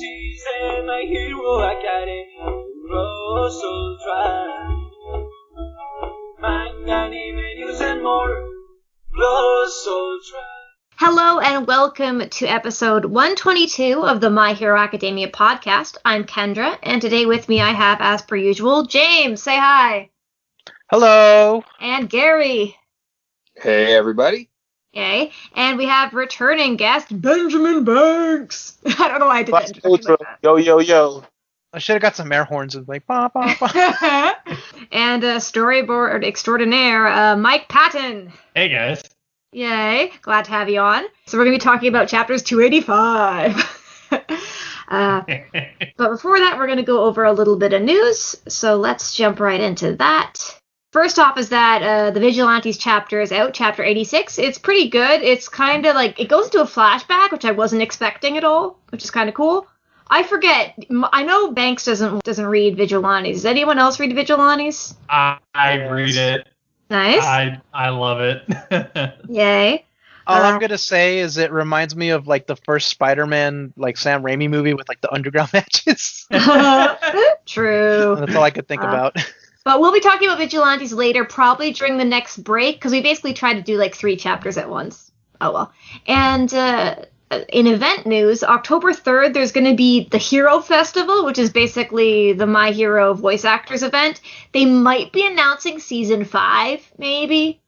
She's in My Hero Academia Russell Drive. Manga, anime, news, and more. Russell Drive. Hello and welcome to episode 122 of the My Hero Academia podcast. I'm Kendra, and today with me I have, as per usual, James. Say hi. Hello. And Gary. Hey, everybody. Yay. And we have returning guest, Benjamin Banks. I don't know why I did that. Ultra. Like Yo, yo, yo. I should have got some air horns and like, bah, bah, bah. And storyboard extraordinaire, Mike Patten. Hey, guys. Yay. Glad to have you on. So we're going to be talking about chapters 285. But before that, we're going to go over a little bit of news. So let's jump right into that. First off is that the Vigilantes chapter is out, chapter 86. It's pretty good. It's kind of like, it goes into a flashback, which I wasn't expecting at all, which is kind of cool. I forget, I know Banks doesn't read Vigilantes. Does anyone else read Vigilantes? I read it. Nice. I love it. Yay. All I'm going to say is it reminds me of like the first Spider-Man, like Sam Raimi movie with like the underground matches. True. That's all I could think about. But we'll be talking about Vigilantes later, probably during the next break, because we basically try to do like 3 chapters at once. Oh well. And in event news, October 3rd, there's going to be the Hero Festival, which is basically the My Hero voice actors event. They might be announcing season 5, maybe.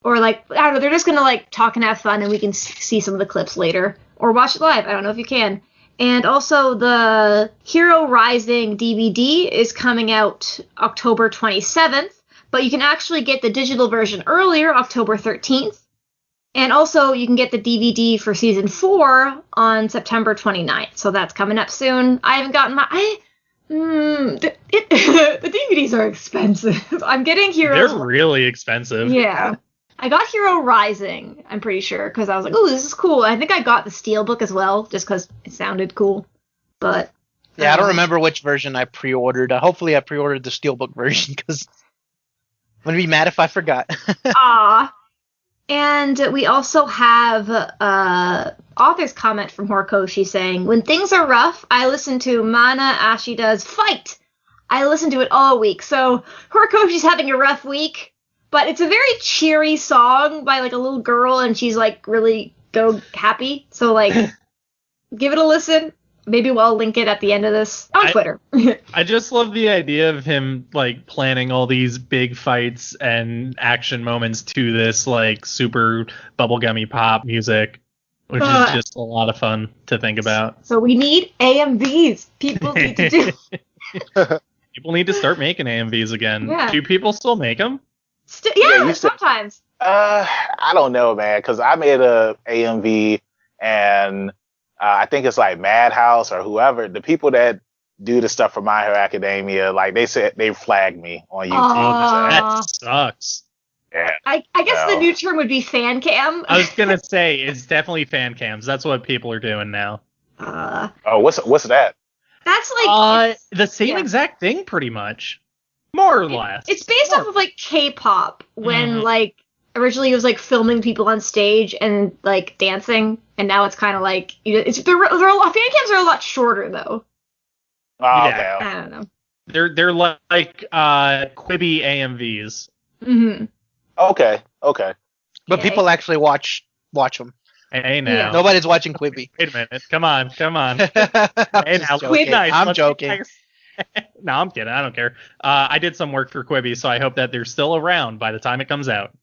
Or like, I don't know, they're just going to like talk and have fun, and we can see some of the clips later. Or watch it live, I don't know if you can. And also, the Hero Rising DVD is coming out October 27th, but you can actually get the digital version earlier, October 13th. And also, you can get the DVD for Season 4 on September 29th, so that's coming up soon. I haven't gotten the DVDs are expensive. I'm getting Hero... They're really expensive. Yeah. I got Hero Rising, I'm pretty sure, because I was like, oh, this is cool. I think I got the Steelbook as well, just because it sounded cool. But yeah, I don't remember which version I pre-ordered. Hopefully I pre-ordered the Steelbook version, because I'm going to be mad if I forgot. Ah. And we also have author's comment from Horikoshi saying, when things are rough, I listen to Mana Ashida's Fight. I listen to it all week. So Horikoshi's having a rough week. But it's a very cheery song by, like, a little girl, and she's, like, really happy. So, like, give it a listen. Maybe we'll link it at the end of this on Twitter. I just love the idea of him, like, planning all these big fights and action moments to this, like, super bubblegummy pop music, which is just a lot of fun to think about. So we need AMVs. People need to do... People need to start making AMVs again. Yeah. Do people still make them? Yeah, sometimes. I don't know, man, because I made a AMV, and I think it's like Madhouse or whoever. The people that do the stuff for My Hero Academia, like they said, they flagged me on YouTube. That sucks. Yeah. I guess the new term would be fan cam. I was gonna say it's definitely fan cams. That's what people are doing now. What's that? That's like the same exact thing, pretty much. More or less. It's based off of, like, K-pop, when, like, originally it was, like, filming people on stage and, like, dancing, and now it's kind of like, fan cams are a lot shorter, though. Oh, yeah. okay. I don't know. They're like Quibi AMVs. Mm-hmm. Okay. But Okay. people actually watch them. Hey, now. Yeah. Nobody's watching Quibi. Wait a minute. Come on. Hey, now. Joking. Nice. I'm joking. No, I'm kidding. I don't care. I did some work for Quibi, so I hope that they're still around by the time it comes out.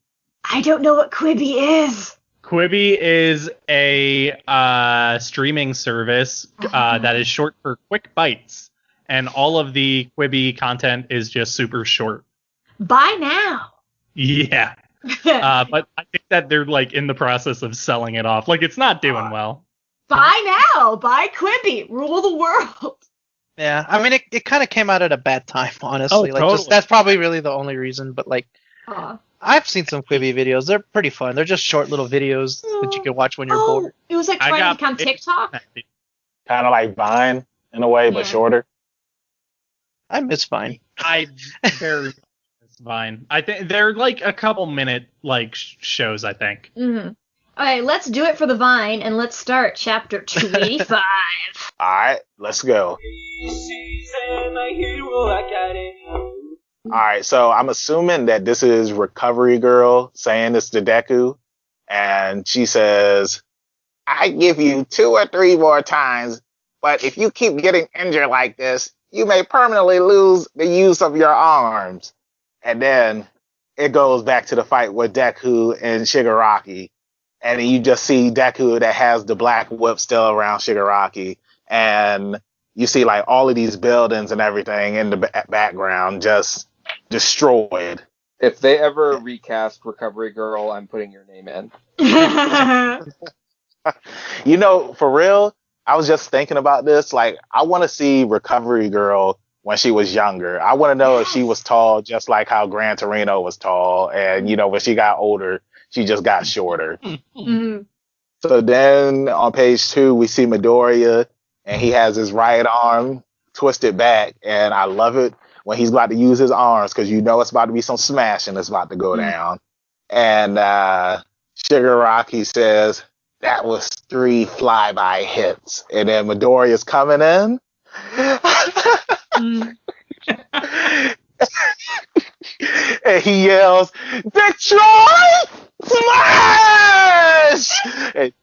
I don't know what Quibi is. Quibi is a streaming service that is short for Quick Bites, and all of the Quibi content is just super short. Buy now. Yeah. But I think that they're like in the process of selling it off. Like, it's not doing well. Buy now. Buy Quibi. Rule the world. Yeah, I mean, it kind of came out at a bad time, honestly. Totally. That's probably really the only reason. But like, I've seen some Quibi videos. They're pretty fun. They're just short little videos that you can watch when you're bored. It was like trying to become TikTok. Kind of like Vine in a way, but shorter. I miss Vine. I very miss Vine. I think they're like a couple minute like shows. I think. Mm-hmm. Okay, let's do it for the Vine, and let's start chapter 285. All right, let's go. She's in My Hero Academia. All right, so I'm assuming that this is Recovery Girl saying this to Deku, and she says, "I give you 2 or 3 more times, but if you keep getting injured like this, you may permanently lose the use of your arms." And then it goes back to the fight with Deku and Shigaraki, and you just see Deku that has the black whip still around Shigaraki, and you see like all of these buildings and everything in the background just destroyed. If they ever recast Recovery Girl, I'm putting your name in. You know, for real, I was just thinking about this. Like, I want to see Recovery Girl when she was younger. I want to know if she was tall, just like how Gran Torino was tall. And, you know, when she got older, she just got shorter. Mhm. So then on page 2, we see Midoriya, and he has his right arm twisted back. And I love it when he's about to use his arms, because you know it's about to be some smashing that's about to go down. And Shigaraki says, "That was 3 flyby hits." And then Midoriya's coming in. And he yells, "Detroit Smash!" And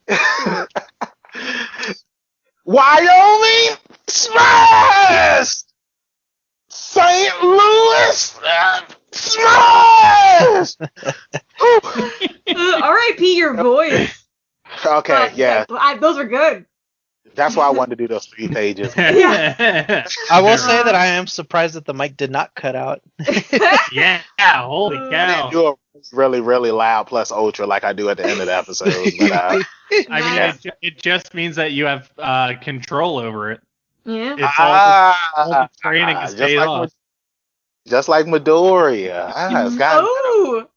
Wyoming Smash! St. Louis Smash! R.I.P. your voice. Okay, yeah. Those are good. That's why I wanted to do those 3 pages. Yeah. I will say that I am surprised that the mic did not cut out. Yeah, holy cow. Do a really, really loud plus ultra like I do at the end of the episode. But, I mean, it just means that you have control over it. Yeah. It's all the training is paid off. Just like Midoriya. It's got Oh!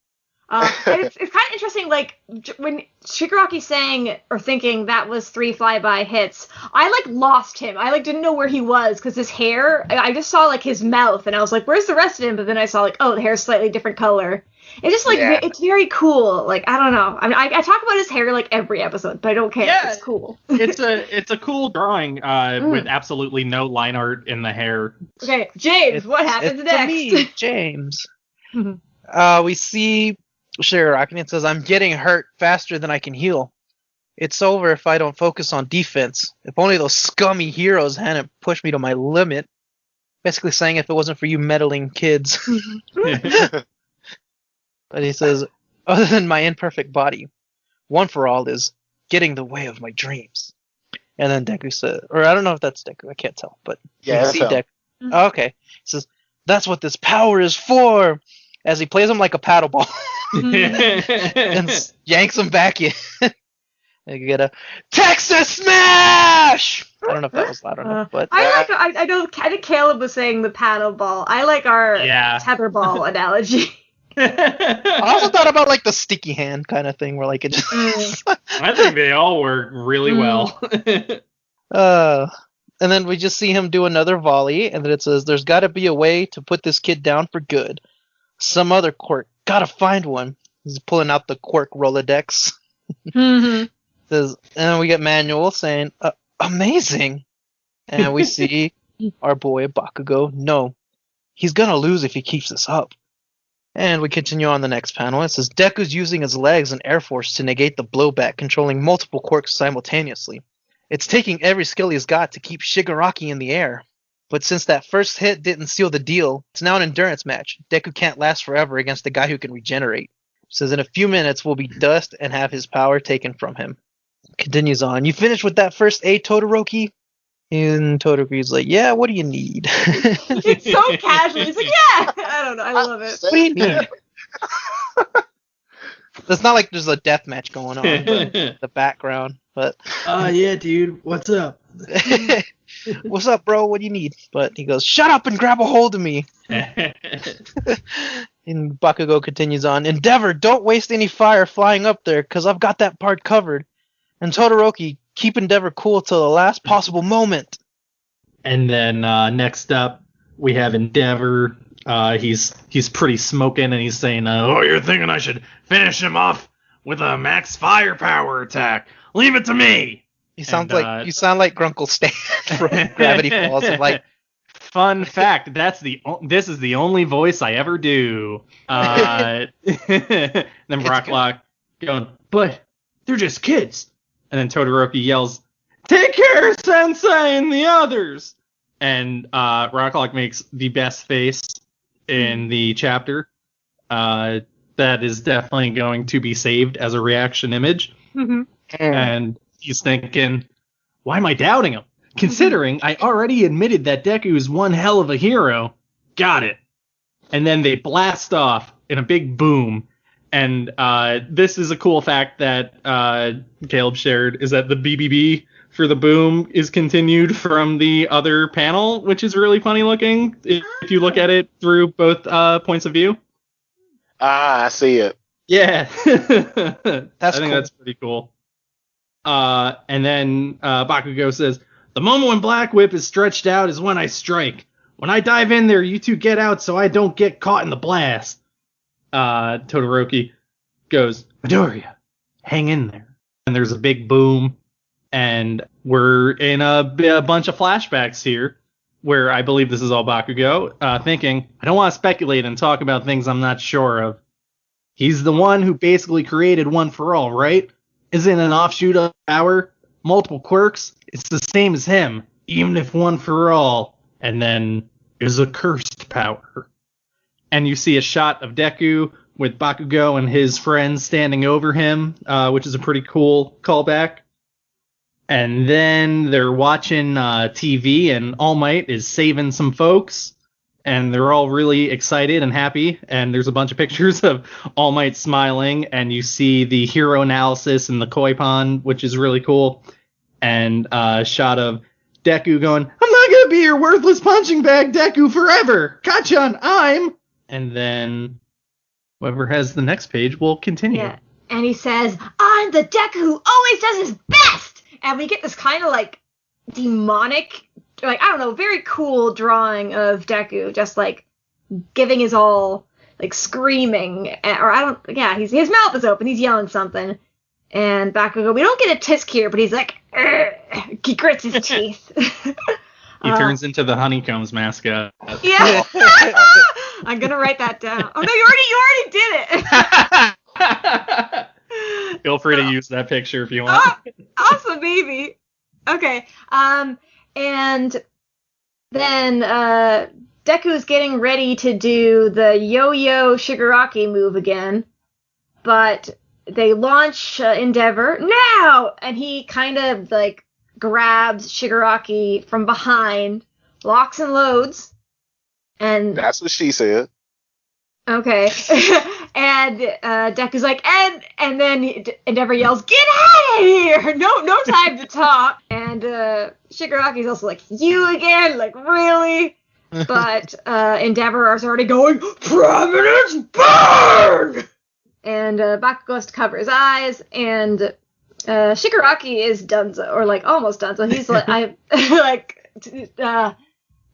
And it's kind of interesting, like, when Shigaraki's saying or thinking that was 3 flyby hits, I, like, lost him. I, like, didn't know where he was, because his hair, I just saw, like, his mouth, and I was like, where's the rest of him? But then I saw, like, oh, the hair's slightly different color. It's just, like, It's very cool. Like, I don't know. I mean, I talk about his hair, like, every episode, but I don't care. Yeah, it's cool. it's a cool drawing with absolutely no line art in the hair. Okay, James, what happens it's next? Me, James. We see Shigaraki, and it says, "I'm getting hurt faster than I can heal. It's over if I don't focus on defense. If only those scummy heroes hadn't pushed me to my limit." Basically saying if it wasn't for you meddling kids. But he says, "Other than my imperfect body, One for All is getting the way of my dreams." And then Deku says, or I don't know if that's Deku, I can't tell, but you can see Deku. Oh, okay. He says, "That's what this power is for," as he plays him like a paddle ball. And yanks him back in. And you get a Texas Smash! I don't know if that was loud enough, but I think Caleb was saying the paddle ball. I like our tether ball analogy. I also thought about like the sticky hand kind of thing where like it just I think they all work really well. And then we just see him do another volley, and then it says, "There's got to be a way to put this kid down for good. Some other quirk. Gotta find one." He's pulling out the quirk Rolodex. Says, and then we get Manuel saying, "Amazing." And we see our boy Bakugo. No, he's gonna lose if he keeps this up. And we continue on the next panel. It says, "Deku's using his legs and air force to negate the blowback, controlling multiple quirks simultaneously. It's taking every skill he's got to keep Shigaraki in the air. But since that first hit didn't seal the deal, it's now an endurance match. Deku can't last forever against a guy who can regenerate. Says in a few minutes we'll be dust and have his power taken from him." Continues on. "You finished with that first aid, Todoroki?" And Todoroki's like, "Yeah, what do you need?" It's so casual. He's like, "Yeah." I don't know. I love it. What do you need? It's not like there's a death match going on in the background, but yeah, dude, what's up? "What's up, bro? What do you need?" But he goes, "Shut up and grab a hold of me." And Bakugo continues on, "Endeavor, don't waste any fire flying up there, because I've got that part covered. And Todoroki, keep Endeavor cool till the last possible moment." And then next up, we have Endeavor. He's pretty smoking, and he's saying, "Oh, you're thinking I should finish him off with a max firepower attack. Leave it to me. You sound like Grunkle Stan from Gravity Falls. And like, fun fact, this is the only voice I ever do. Then Brocklock going, but they're just kids. And then Todoroki yells, "Take care, Sensei and the others!" And Brocklock makes the best face in the chapter. That is definitely going to be saved as a reaction image. Mm-hmm. And he's thinking, why am I doubting him? Considering I already admitted that Deku is one hell of a hero. Got it. And then they blast off in a big boom. And this is a cool fact that Caleb shared, is that the BBB for the boom is continued from the other panel, which is really funny looking if you look at it through both points of view. I see it. Yeah. That's cool. That's pretty cool. And then Bakugo says, the moment when Black Whip is stretched out is when I strike. When I dive in there, you two get out so I don't get caught in the blast. Todoroki goes, Midoriya, hang in there. And there's a big boom. And we're in a bunch of flashbacks here, where I believe this is all Bakugo, thinking, I don't want to speculate and talk about things I'm not sure of. He's the one who basically created One for All, right? Isn't an offshoot of power? Multiple quirks? It's the same as him, even if One for All. And then there's a cursed power. And you see a shot of Deku with Bakugo and his friends standing over him, which is a pretty cool callback. And then they're watching TV, and All Might is saving some folks, and they're all really excited and happy. And there's a bunch of pictures of All Might smiling, and you see the hero analysis in the koi pond, which is really cool. And a shot of Deku going, I'm not going to be your worthless punching bag, Deku, forever. Kachan, I'm... And then whoever has the next page will continue. Yeah, and he says, I'm the Deku who always does his best! And we get this kind of like demonic, like, I don't know, very cool drawing of Deku just like giving his all, like screaming, his mouth is open, he's yelling something. And Bakugo, we don't get a tisk here, but he's like, he grits his teeth. He turns into the Honeycombs mascot. Yeah. I'm gonna write that down. Oh no, you already did it. Feel free to use that picture if you want. Oh, awesome, baby. Okay. And then Deku's getting ready to do the yo-yo Shigaraki move again, but they launch Endeavor now, and he kind of like grabs Shigaraki from behind, locks and loads, and that's what she said. Okay. And Deku's like, and then Endeavor yells, get out of here! No time to talk. And Shigaraki's also like, you again? Like, really? But Endeavor is already going, Providence burn! And Bakugo has to cover his eyes, and Shigaraki is donezo, or like almost donezo. He's like,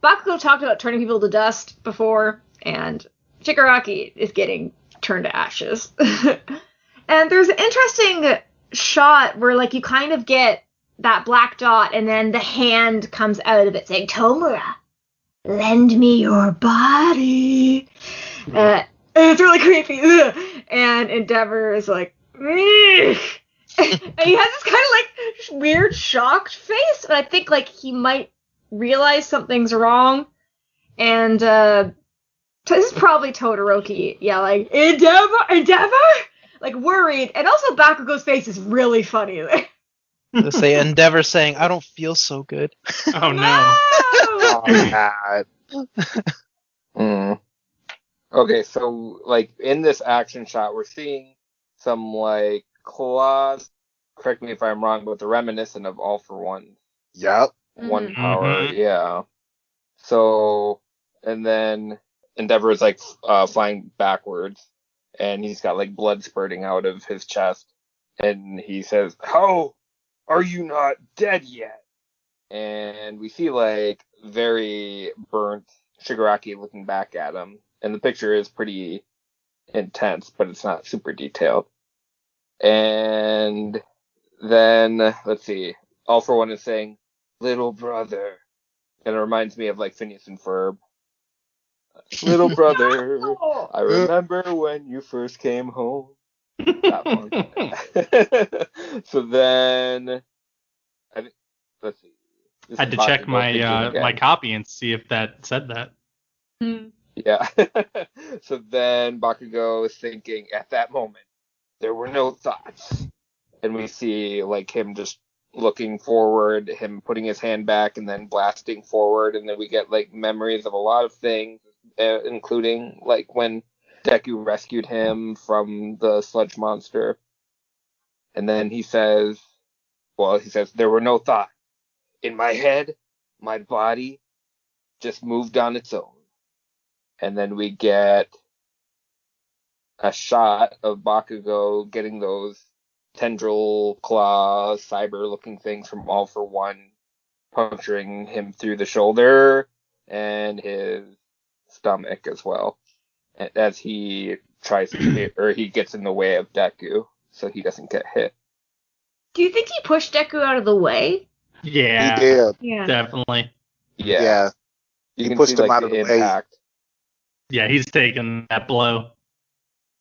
Bakugo talked about turning people to dust before, and Shigaraki is getting turned to ashes. And there's an interesting shot where like you kind of get that black dot and then the hand comes out of it saying, Tomura, lend me your body. And it's really creepy. And Endeavor is like, and he has this kind of like weird shocked face, and I think like he might realize something's wrong. And this is probably Todoroki yelling, Endeavor! Like, worried. And also Bakugo's face is really funny there. They say Endeavor saying, I don't feel so good. Oh, no. Oh, God. Okay, so, like, in this action shot, we're seeing some, like, claws, correct me if I'm wrong, but they're reminiscent of All for One. Yep. One power, yeah. So, and then Endeavor is like flying backwards, and he's got like blood spurting out of his chest, and he says, "How are you not dead yet?" And we see like very burnt Shigaraki looking back at him, and the picture is pretty intense, but it's not super detailed. And then, let's see, All for One is saying, little brother. And it reminds me of like Phineas and Ferb. Little brother, I remember when you first came home. That one. So then, let's see. I had to check my copy and see if that said that. Yeah. So then Bakugo is thinking, at that moment, there were no thoughts. And we see like him just looking forward, him putting his hand back and then blasting forward. And then we get like memories of a lot of things, including like when Deku rescued him from the sludge monster. And then he says, there were no thoughts. In my head, my body just moved on its own. And then we get a shot of Bakugo getting those tendril claw cyber looking things from All for One, puncturing him through the shoulder and his stomach as well, as he tries to hit, or he gets in the way of Deku so he doesn't get hit. Do you think he pushed Deku out of the way? Yeah, he did. Yeah, definitely. Yeah. You can pushed see, him like, out of the impact. way. Yeah, he's taking that blow.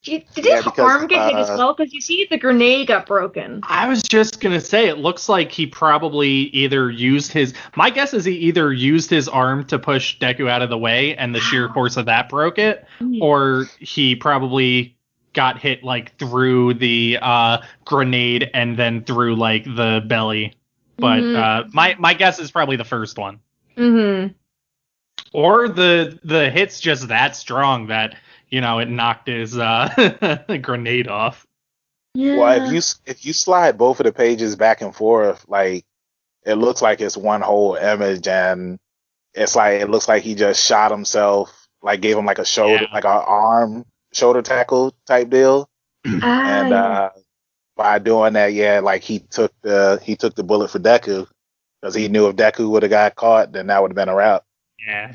Did his arm get hit as well? Because you see the grenade got broken. I was just going to say, it looks like he probably either used his... My guess is he either used his arm to push Deku out of the way, and the sheer force of that broke it, or he probably got hit, like, through the grenade and then through, like, the belly. But my guess is probably the first one. Mm-hmm. Or the hit's just that strong that... it knocked his grenade off. Yeah. Well, if you slide both of the pages back and forth, like it looks like it's one whole image, and it's like it looks like he just shot himself, like gave him like a shoulder, like an arm shoulder tackle type deal, and by doing that, like he took the bullet for Deku because he knew if Deku would have got caught, then that would have been a wrap. Yeah.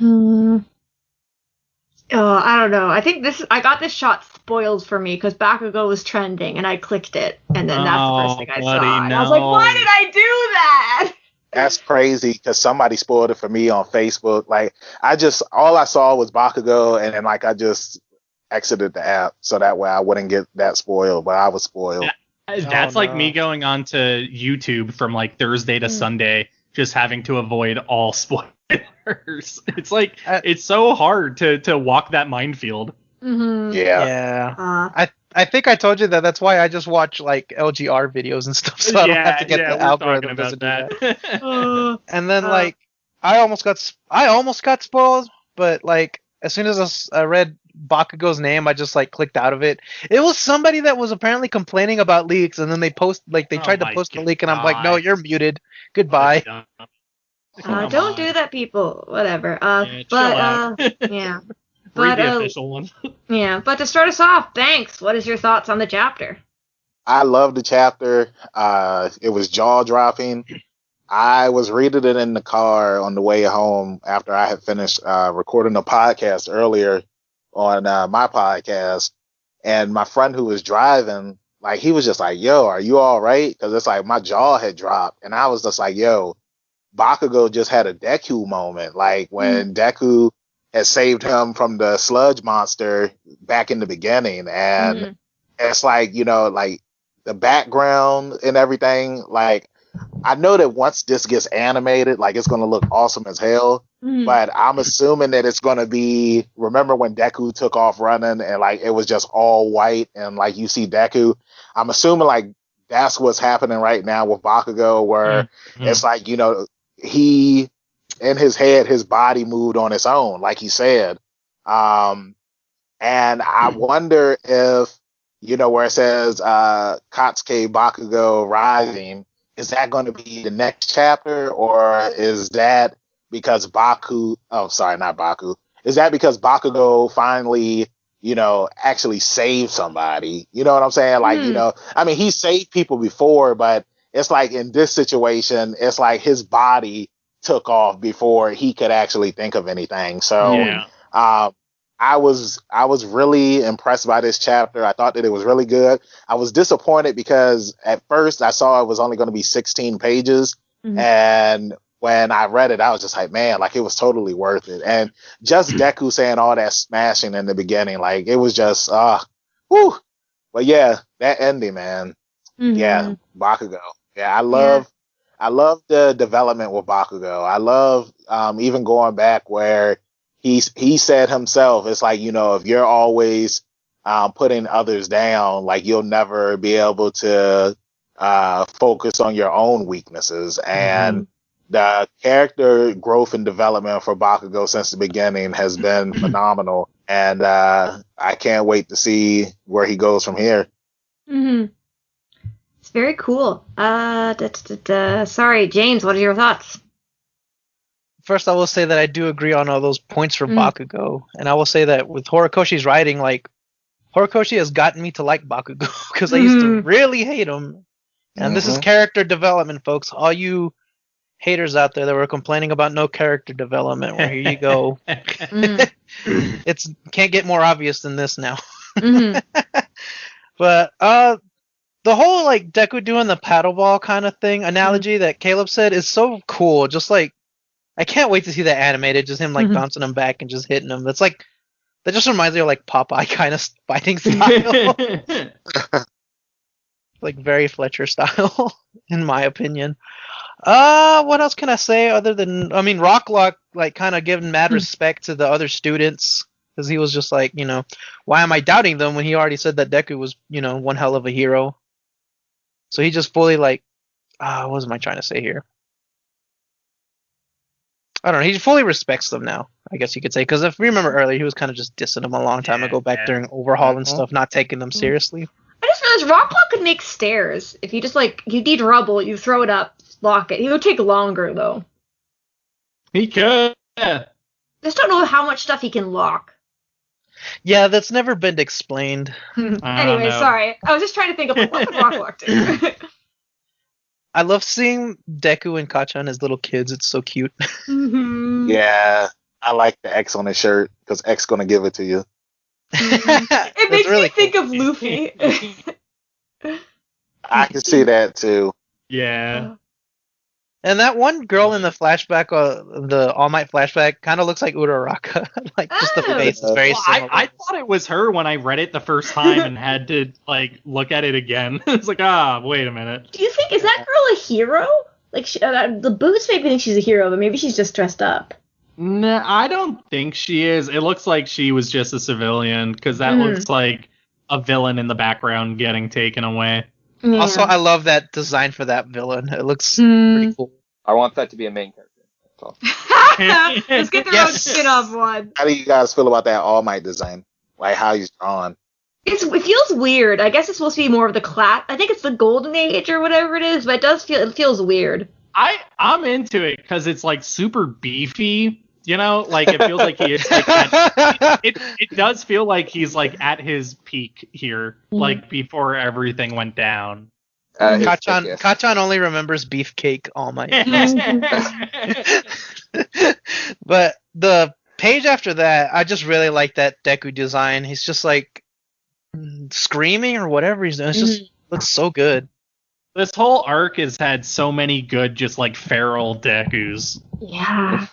Oh, I don't know. I think I got this shot spoiled for me because Bakugo was trending and I clicked it, and then that's the first thing I saw. And I was like, why did I do that? That's crazy because somebody spoiled it for me on Facebook. Like all I saw was Bakugo, and then like I just exited the app so that way I wouldn't get that spoiled, but I was spoiled. That's like me going on to YouTube from like Thursday to Sunday, just having to avoid all spoilers. It's like it's so hard to walk that minefield. Mm-hmm. Yeah. I think I told you that. That's why I just watch like LGR videos and stuff, so I don't have to get the algorithm doesn't do that. And then like I almost got spoiled, but like as soon as I read Bakugo's name, I just like clicked out of it. It was somebody that was apparently complaining about leaks, and then they tried to post the leak, and I'm like, no, you're muted. Goodbye. Don't do that, people. Whatever. Yeah. Read the official one. Yeah, but to start us off, thanks. What is your thoughts on the chapter? I love the chapter. It was jaw dropping. I was reading it in the car on the way home after I had finished recording a podcast earlier on my podcast, and my friend who was driving, like he was just like, "Yo, are you all right?" Because it's like my jaw had dropped, and I was just like, "Yo." Bakugo just had a Deku moment, like when Deku had saved him from the sludge monster back in the beginning, and it's like, like the background and everything, like I know that once this gets animated, like it's going to look awesome as hell, but I'm assuming that it's going to be, remember when Deku took off running and like it was just all white and like you see Deku, I'm assuming like that's what's happening right now with Bakugo, where it's like, he, in his head, his body moved on its own, like he said. And I wonder if, where it says Katsuki Bakugo Rising, is that going to be the next chapter, or is that because is that because Bakugo finally, actually saved somebody? You know what I'm saying? Like, I mean, he saved people before, but it's like in this situation, it's like his body took off before he could actually think of anything. So I was really impressed by this chapter. I thought that it was really good. I was disappointed because at first I saw it was only going to be 16 pages, and when I read it, I was just like, man, like it was totally worth it. And just Deku saying all that smashing in the beginning, like it was just whew. But yeah, that ending, man. Yeah, Bakugo. Yeah, I love the development with Bakugo. I love even going back where he said himself, it's like, you know, if you're always putting others down, like you'll never be able to focus on your own weaknesses. And the character growth and development for Bakugo since the beginning has been phenomenal. And I can't wait to see where he goes from here. It's very cool. Sorry, James, what are your thoughts? First, I will say that I do agree on all those points for Bakugo. And I will say that with Horikoshi's writing, like, Horikoshi has gotten me to like Bakugo because I used to really hate him. And this is character development, folks. All you haters out there that were complaining about no character development, well, here you go. It's can't get more obvious than this now. But the whole like Deku doing the paddle ball kind of thing analogy that Caleb said is so cool. Just like I can't wait to see that animated, just him like bouncing them back and just hitting them. That's like that just reminds me of like Popeye kind of fighting style. Like very Fletcher style, in my opinion. What else can I say other than I mean Rocklock like kind of giving mad respect to the other students because he was just like, you know, why am I doubting them when he already said that Deku was, you know, one hell of a hero. So he just fully like what am I trying to say here? I don't know. He fully respects them now, I guess you could say. Because if you remember earlier, he was kind of just dissing them a long time ago back during Overhaul and stuff, not taking them seriously. I just realized Rocklock could make stairs. If you just, like, you need rubble, you throw it up, lock it. He would take longer, though. He could. I just don't know how much stuff he can lock. Yeah, that's never been explained. Anyway, sorry. I was just trying to think of what could Rocklock do. I love seeing Deku and Kachan as little kids. It's so cute. Yeah, I like the X on his shirt because X gonna give it to you. It makes me think of Luffy. I can see that too. Yeah. And that one girl in the flashback, the All Might flashback, kind of looks like Uraraka. Like just the face is very similar. I thought it was her when I read it the first time and had to like look at it again. It's like, wait a minute. Do you think is that girl a hero? Like the boots make me think she's a hero, but maybe she's just dressed up. Nah, I don't think she is. It looks like she was just a civilian because that looks like a villain in the background getting taken away. Yeah. Also, I love that design for that villain. It looks pretty cool. I want that to be a main character. That's all. Let's get their own spin-off one. How do you guys feel about that All Might design? Like how he's drawn? It feels weird. I guess it's supposed to be more of the class. I think it's the Golden Age or whatever it is, but it feels weird. I'm into it because it's like super beefy. You know, like it feels like he is. Like it does feel like he's like at his peak here, like before everything went down. Kachan only remembers Beefcake All Might. But the page after that, I just really like that Deku design. He's just like screaming or whatever he's doing. It just looks so good. This whole arc has had so many good, just like feral Dekus. Yeah.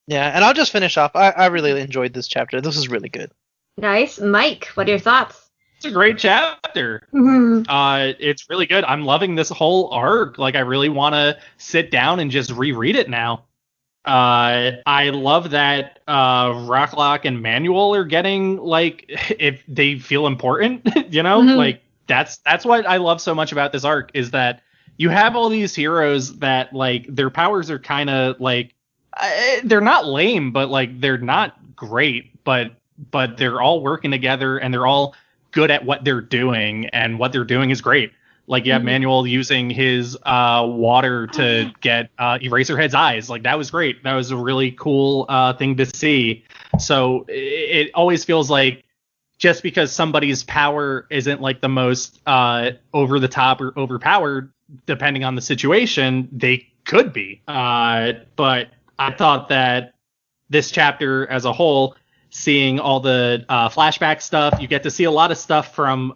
Yeah, and I'll just finish off. I really enjoyed this chapter. This is really good. Nice. Mike, what are your thoughts? It's a great chapter. It's really good. I'm loving this whole arc. Like, I really want to sit down and just reread it now. I love that Rocklock and Manuel are getting, like, if they feel important, you know? Like, that's what I love so much about this arc, is that you have all these heroes that, like, their powers are kind of, like, they're not lame, but, like, they're not great, but they're all working together, and they're all good at what they're doing, and what they're doing is great. Like, you have Manuel using his water to get Eraserhead's eyes. Like, that was great. That was a really cool thing to see. So it always feels like just because somebody's power isn't, like, the most over the top or overpowered, depending on the situation, they could be. But I thought that this chapter as a whole, seeing all the flashback stuff. You get to see a lot of stuff from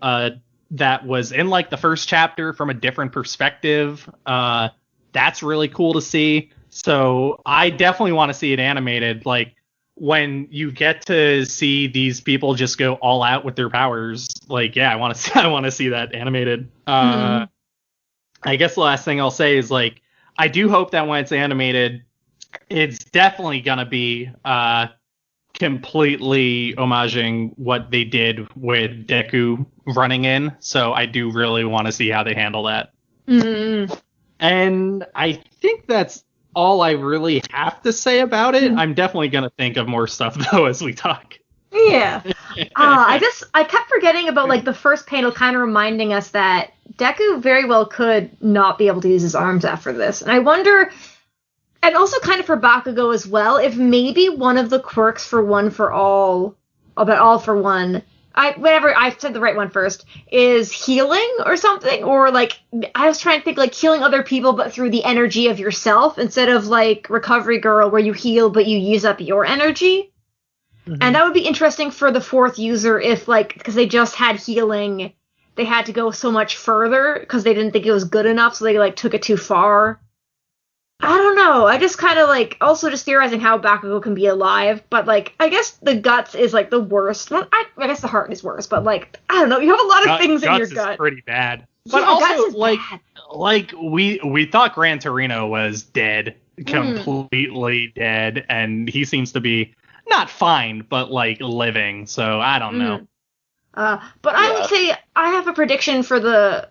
that was in like the first chapter from a different perspective. That's really cool to see. So I definitely want to see it animated. Like when you get to see these people just go all out with their powers, like, yeah, I want to see that animated. I guess the last thing I'll say is like, I do hope that when it's animated, it's definitely gonna be completely homaging what they did with Deku running in. So I do really want to see how they handle that. Mm-hmm. And I think that's all I really have to say about it. I'm definitely gonna think of more stuff though as we talk. Yeah. I kept forgetting about like the first panel kind of reminding us that Deku very well could not be able to use his arms after this. And I wonder, and also kind of for Bakugo as well, if maybe one of the quirks for One for All, about All for One, I said the right one first, is healing or something, or like, I was trying to think like healing other people but through the energy of yourself instead of like Recovery Girl where you heal but you use up your energy. Mm-hmm. And that would be interesting for the fourth user if like, because they just had healing, they had to go so much further because they didn't think it was good enough, so they like took it too far. I don't know. I just kind of like also just theorizing how Bakugo can be alive, but like I guess the guts is like the worst. Well, I guess the heart is worse, but like I don't know. You have a lot of things in your gut. Guts is pretty bad. But yeah, also like we thought Gran Torino was dead, completely dead, and he seems to be not fine, but like living. So I don't know. But I would say I have a prediction for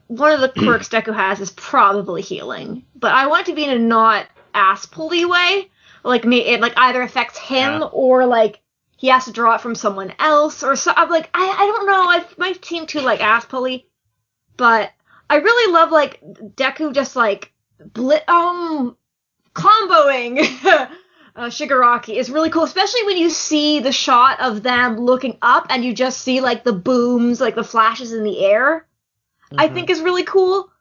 one of the quirks Deku has is probably healing. But I want it to be in a not ass-pulley way. Like, it like either affects him or like he has to draw it from someone else or so. I'm like, I don't know. It might seem too like ass-pulley. But I really love like Deku just like comboing Shigaraki is really cool, especially when you see the shot of them looking up and you just see like the booms, like the flashes in the air. I think is really cool.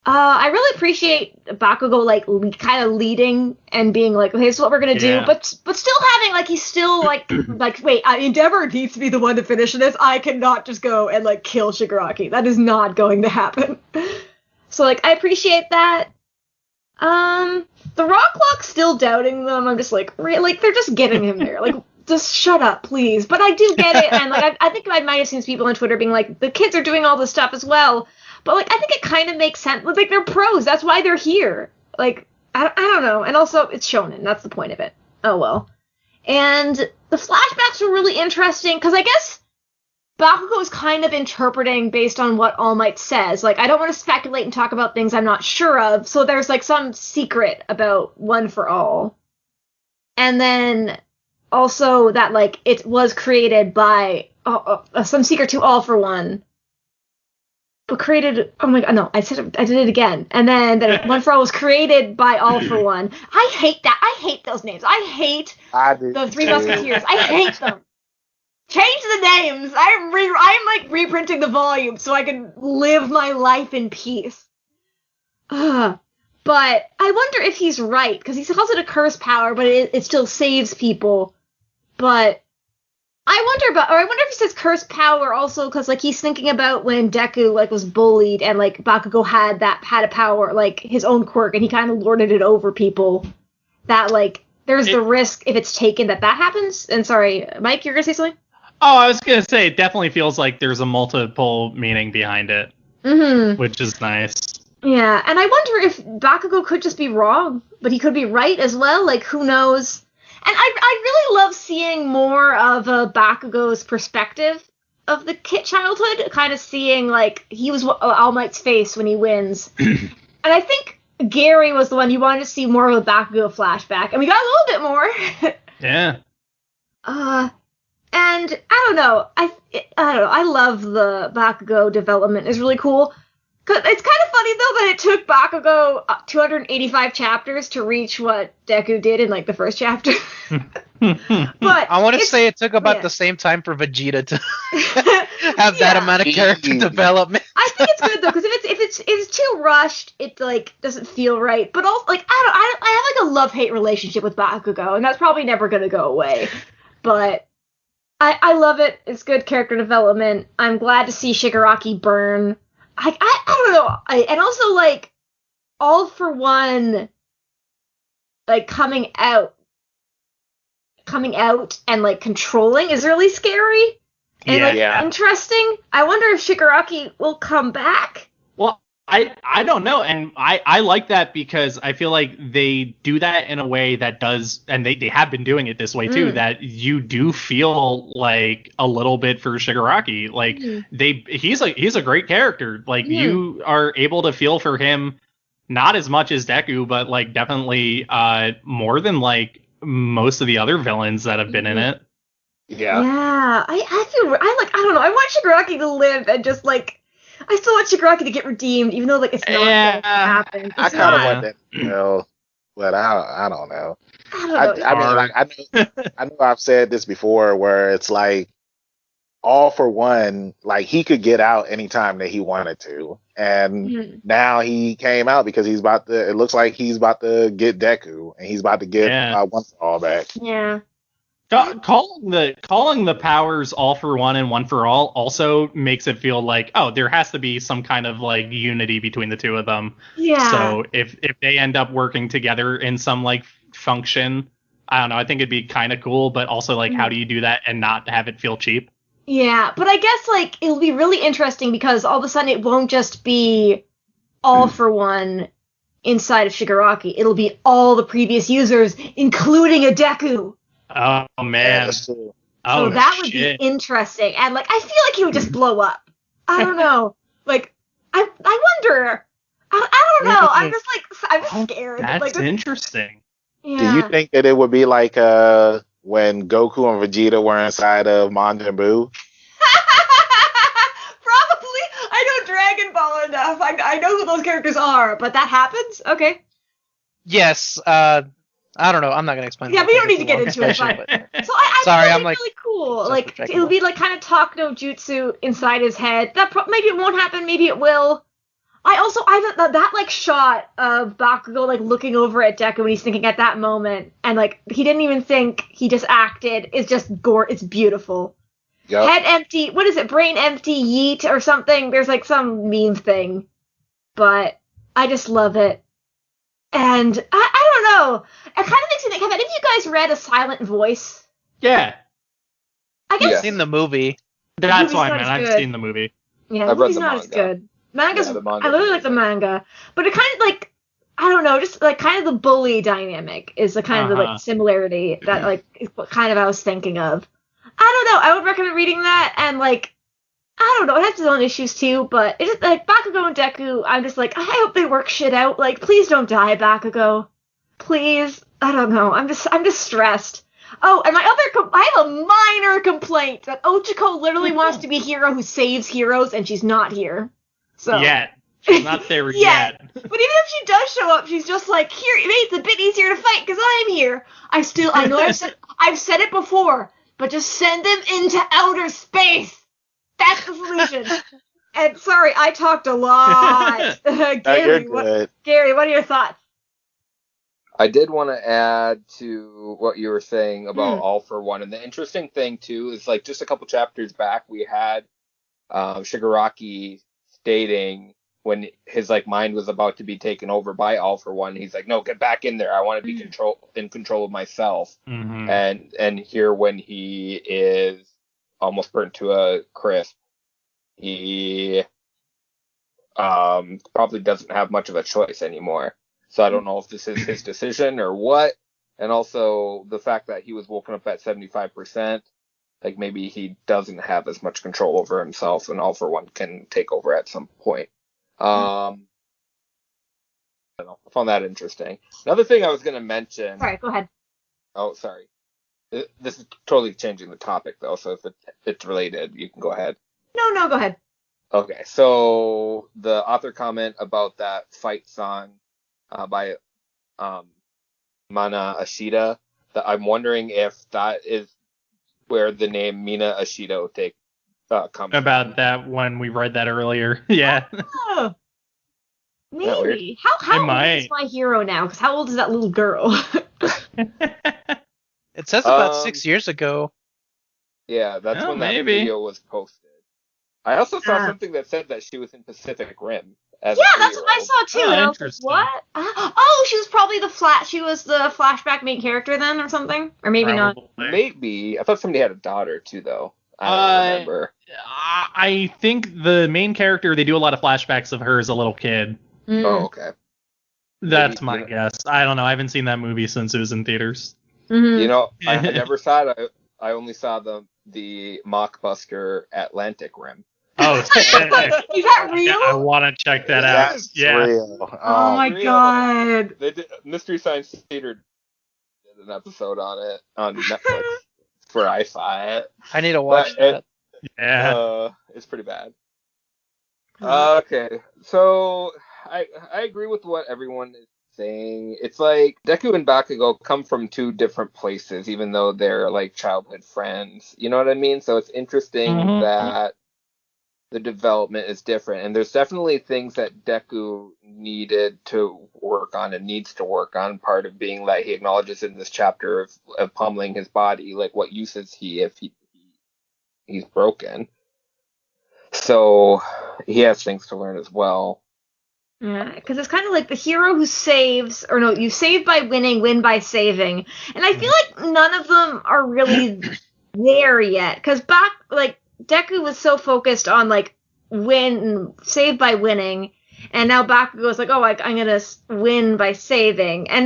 I really appreciate Bakugo like kind of leading and being like, okay, this is what we're gonna do, but still having like he's still like wait, Endeavor needs to be the one to finish this. I cannot just go and like kill Shigaraki. That is not going to happen. So like I appreciate that. The Rock Lock's still doubting them. I'm just like they're just getting him there. Like, just shut up, please. But I do get it, and like I think I might have seen people on Twitter being like, the kids are doing all this stuff as well. But like I think it kind of makes sense. Like they're pros. That's why they're here. Like I don't know. And also it's shonen. That's the point of it. Oh well. And the flashbacks were really interesting because I guess Bakugo is kind of interpreting based on what All Might says. Like, I don't want to speculate and talk about things I'm not sure of, so there's, like, some secret about One for All. And then, also, that, like, it was created by, some secret to All for One. But created, oh my god, no, I did it again. And then, One for All was created by All for One. I hate that. I hate those names. I hate the Three Musketeers. I hate them. Change the names. I'm like reprinting the volume so I can live my life in peace. But I wonder if he's right because he calls it a curse power, but it still saves people. But I wonder if he says curse power also because like he's thinking about when Deku like was bullied and like Bakugo had a power like his own quirk and he kind of lorded it over people. That like there's the risk if it's taken that happens. And sorry, Mike, you're gonna say something? Oh, I was going to say, it definitely feels like there's a multiple meaning behind it, which is nice. Yeah, and I wonder if Bakugo could just be wrong, but he could be right as well, like, who knows? And I really love seeing more of Bakugo's perspective of the kid childhood, kind of seeing, like, he was All Might's face when he wins. And I think Gary was the one you wanted to see more of a Bakugo flashback, and we got a little bit more. Yeah. And I don't know. I love the Bakugo development. It's really cool. 'Cause it's kind of funny though that it took Bakugo 285 chapters to reach what Deku did in like the first chapter. But I want to say it took about the same time for Vegeta to have that amount of character development. I think it's good though, because if it's too rushed, it like doesn't feel right. But also, like I have like a love-hate relationship with Bakugo, and that's probably never gonna go away. But I love it. It's good character development. I'm glad to see Shigaraki burn. I don't know. And also like All For One, like coming out and like controlling is really scary and interesting. I wonder if Shigaraki will come back. Well, I don't know, and I like that because I feel like they do that in a way that does, and they have been doing it this way too, that you do feel like a little bit for Shigaraki. Like he's a great character. Like you are able to feel for him, not as much as Deku, but like definitely more than like most of the other villains that have been in it. Yeah. Yeah. I don't know. I want Shigaraki to live and just like. I still want Shigaraki to get redeemed, even though like it's not going to happen. I kind of want that, but I don't know. I know I've said this before, where it's like All For One, like he could get out anytime that he wanted to, and now he came out because he's about to. It looks like he's about to get Deku, and he's about to get One For All back. Yeah. Calling the powers All For One and One For All also makes it feel like, oh, there has to be some kind of like unity between the two of them. Yeah. So if they end up working together in some like function, I don't know, I think it'd be kind of cool, but also like how do you do that and not have it feel cheap? Yeah, but I guess like it'll be really interesting because all of a sudden it won't just be All For One inside of Shigaraki. It'll be all the previous users, including a Deku. Oh man! So that would be interesting, and like I feel like he would just blow up. I don't know. Like I wonder. I don't know. I'm just scared. That's interesting. Yeah. Do you think that it would be like when Goku and Vegeta were inside of Majin Buu? Probably. I know Dragon Ball enough. I know who those characters are, but that happens. Okay. Yes. I don't know. I'm not gonna explain. Yeah, we don't need to get into it. But so I sorry, think I'm like really cool. Like it'll be like kind of talk no jutsu inside his head. That maybe it won't happen. Maybe it will. I that like shot of Bakugo like looking over at Deku when he's thinking at that moment, and like he didn't even think, he just acted. It's just It's beautiful. Yep. Head empty. What is it? Brain empty. Yeet or something. There's like some meme thing, but I just love it. And I don't know. It kind of makes me think. Have any of you guys read A Silent Voice? Yeah. I guess I've seen the movie. That's why, man. I've seen the movie. Yeah, the movie's not as good. Manga's. I really like the manga, but it kind of like, I don't know, just like kind of the bully dynamic is the kind of the like similarity that like is what kind of I was thinking of. I don't know. I would recommend reading that, and like. I don't know, it has its own issues too, but it's just like Bakugo and Deku, I'm just like, I hope they work shit out. Like, please don't die, Bakugo. Please. I don't know. I'm just stressed. Oh, and I have a minor complaint that Ochiko literally wants to be a hero who saves heroes, and she's not here. So yet. She's not there yet. But even if she does show up, she's just like, here, it's a bit easier to fight because I'm here. I know I've said it before, but just send them into outer space. That's the solution. And sorry, I talked a lot. Gary, Gary, what are your thoughts? I did want to add to what you were saying about All For One. And the interesting thing, too, is like just a couple chapters back, we had Shigaraki stating when his like mind was about to be taken over by All For One, he's like, no, get back in there. I want to be in control of myself. Mm-hmm. And here when he is almost burnt to a crisp, he probably doesn't have much of a choice anymore. So I don't know if this is his decision or what. And also the fact that he was woken up at 75%, like maybe he doesn't have as much control over himself, and All For One can take over at some point. I don't know. I found that interesting. Another thing I was going to mention. Sorry, go ahead. Oh, sorry. This is totally changing the topic, though, so if it's related, you can go ahead. No, go ahead. Okay, so the author comment about that fight song by Mana Ashita, that I'm wondering if that is where the name Mina Ashido comes About from. that when we read that earlier. Yeah. Oh, that weird? maybe. How old is my hero now? Because how old is that little girl? It says about 6 years ago. Yeah, that's Oh, when that maybe. video was posted. I also saw Ah. something that said that she was in Pacific Rim as Yeah, a that's what I 3-year-old. saw too. Oh, And I was like, interesting. what? Oh, she was probably she was the flashback main character then or something? Or maybe not. Probably. Maybe. I thought somebody had a daughter too, though. I don't remember. I think the main character, they do a lot of flashbacks of her as a little kid. Mm. Oh, okay. That's Maybe, my guess. I don't know. I haven't seen that movie since it was in theaters. Mhm. You know, I never saw it. I only saw the Mockbuster Atlantic Rim. Oh, Is that real? yeah, I want to check that out. That's Yeah. real. Oh my real. god. They did, Mystery Science Theater did an episode on it on Netflix where I saw it. I need to watch that. Yeah. It's pretty bad. Okay, so I agree with what everyone is saying. It's like Deku and Bakugo come from two different places, even though they're like childhood friends. You know what I mean? So it's interesting Mhm. that the development is different, and there's definitely things that Deku needed to work on and needs to work on. Part of being that he acknowledges in this chapter of pummeling his body, like what use is he if he's broken. So he has things to learn as well. Yeah, because it's kind of like the hero who saves, or no, you save by winning, win by saving. And I feel like none of them are really there yet. Because Deku was so focused on, like, save by winning. And now Bakugo's like, oh, I'm going to win by saving. And,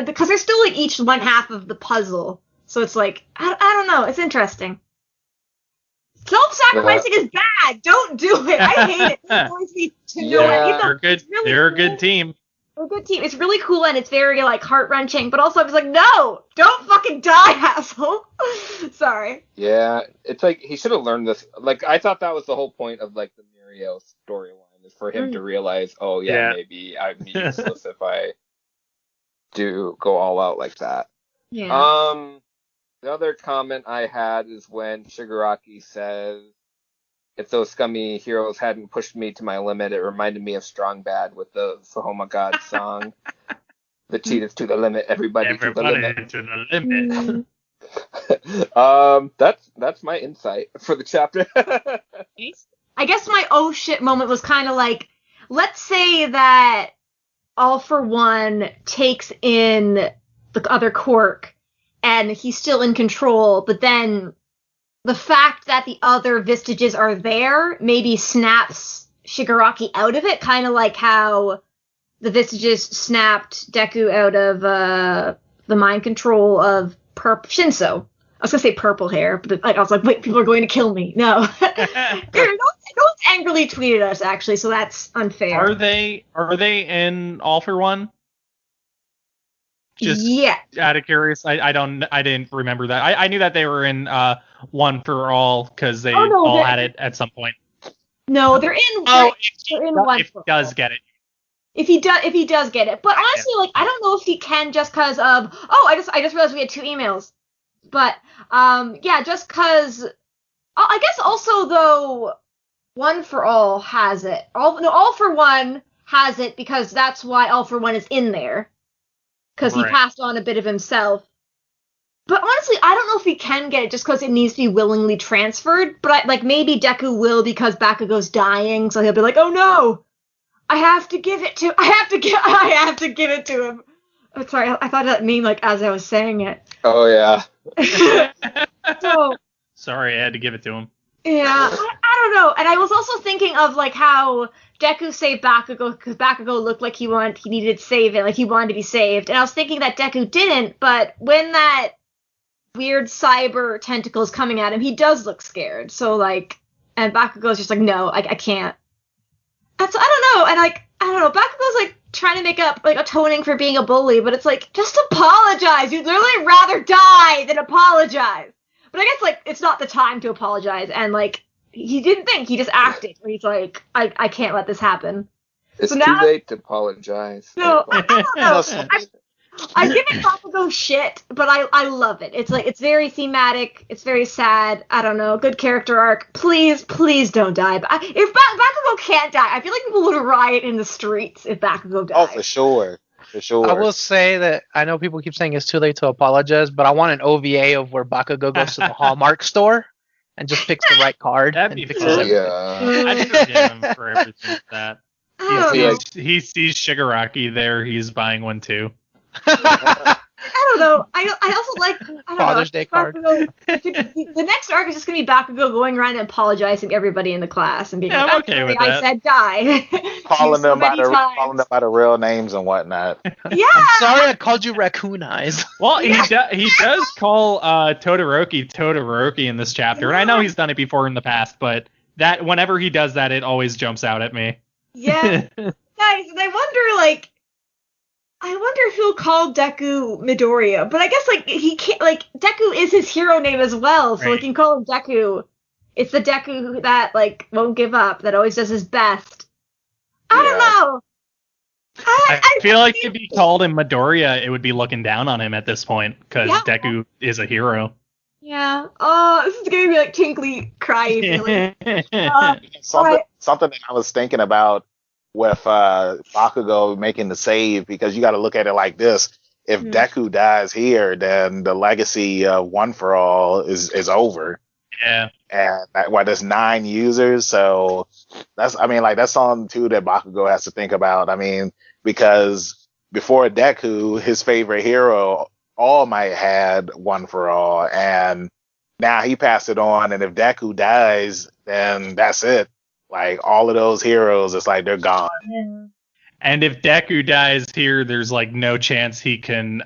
because they're still, like, each one half of the puzzle. So it's like, I don't know. It's interesting. Self-sacrificing is bad. Don't do it. I hate it. It annoys me to no end. They're good. Really They're a cool. good team. They're a good team. It's really cool and it's very like heart-wrenching, but also I was like, no, don't fucking die, asshole. Sorry. Yeah, it's like he should have learned this. Like I thought that was the whole point of like the Mirio storyline, is for him to realize, oh yeah, maybe I'm useless if I do go all out like that. Yeah. The other comment I had is when Shigaraki says, if those scummy heroes hadn't pushed me to my limit, it reminded me of Strong Bad with the Sahoma God song. The cheat is to the limit, everybody to the limit. To the limit. That's my insight for the chapter. I guess my oh shit moment was kind of like, let's say that All For One takes in the other quirk, and he's still in control, but then the fact that the other vestiges are there maybe snaps Shigaraki out of it, kind of like how the vestiges snapped Deku out of the mind control of Shinso. I was gonna say purple hair, but I was like, wait, people are going to kill me. No. Don't angrily tweeted us, actually, so that's unfair. Are they in All For One? Just out of curious, I didn't remember that. I knew that they were in One For All because they all had it at some point. No, they're in. They're in One if For All. He does get it. If he does get it, but honestly, like I don't know if he can just because of. Oh, I just realized we had 2 emails, but just because. I guess also though, One For All has it. All For One has it because that's why All For One is in there. Because he passed on a bit of himself. But honestly, I don't know if he can get it just because it needs to be willingly transferred. But maybe Deku will because Bakugo's dying, so he'll be like, "Oh no, I have to give it to him." Oh, sorry, I thought that meme as I was saying it. Oh yeah. So sorry, I had to give it to him. Yeah, I don't know. And I was also thinking of how Deku saved Bakugo because Bakugo looked like he needed saving, he wanted to be saved. And I was thinking that Deku didn't, but when that weird cyber tentacle is coming at him, he does look scared. So and Bakugo's just no, I can't. That's I don't know. And I don't know. Bakugo's trying to make up atoning for being a bully, but it's just apologize. You'd literally rather die than apologize. But I guess it's not the time to apologize, and he didn't think. He just acted. He's like, I can't let this happen. It's So too now- late to apologize. No, I don't know. I'm giving Bakugo shit, but I love it. It's like, it's very thematic. It's very sad. I don't know. Good character arc. Please don't die. If Bakugo can't die, I feel like people would riot in the streets if Bakugo died. Oh, for sure. For sure. I will say that I know people keep saying it's too late to apologize, but I want an OVA of where Bakugo goes to the Hallmark store and just picks the right card. That'd be and fixes cool. everything. Yeah. I'd forgive him for everything with that. I don't know. He sees Shigaraki there. He's buying one too. I don't know. I also like Father's Day card. Bakugo, the next arc is just gonna be Bakugo going around and apologizing to everybody in the class and being Yeah, like, I'm okay sorry, with I that. said die. calling So them by many their times. calling them by the real names and whatnot. Yeah. I'm sorry I called you Raccoon Eyes. Well, he does call Todoroki in this chapter, and I know he's done it before in the past, but that whenever he does that, it always jumps out at me. Yeah. Guys, and I wonder if he'll call Deku Midoriya, but I guess like he can't. Like Deku is his hero name as well, so Right. like you can call him Deku. It's the Deku that like won't give up, that always does his best. I don't know. I feel like if he called him Midoriya, it would be looking down on him at this point, because Yeah. Deku is a hero. Yeah. Oh, this is gonna be like tinkly, cryy feeling. Something that I was thinking about with Bakugo making the save, because you got to look at it like this: if Deku dies here, then the legacy of One for All is over. Yeah. And there's 9 users, so that's something too that Bakugo has to think about. I mean, because before Deku, his favorite hero, All Might, had One for All, and now he passed it on. And if Deku dies, then that's it. Like all of those heroes, it's like they're gone. Yeah. And if Deku dies here, there's like no chance he can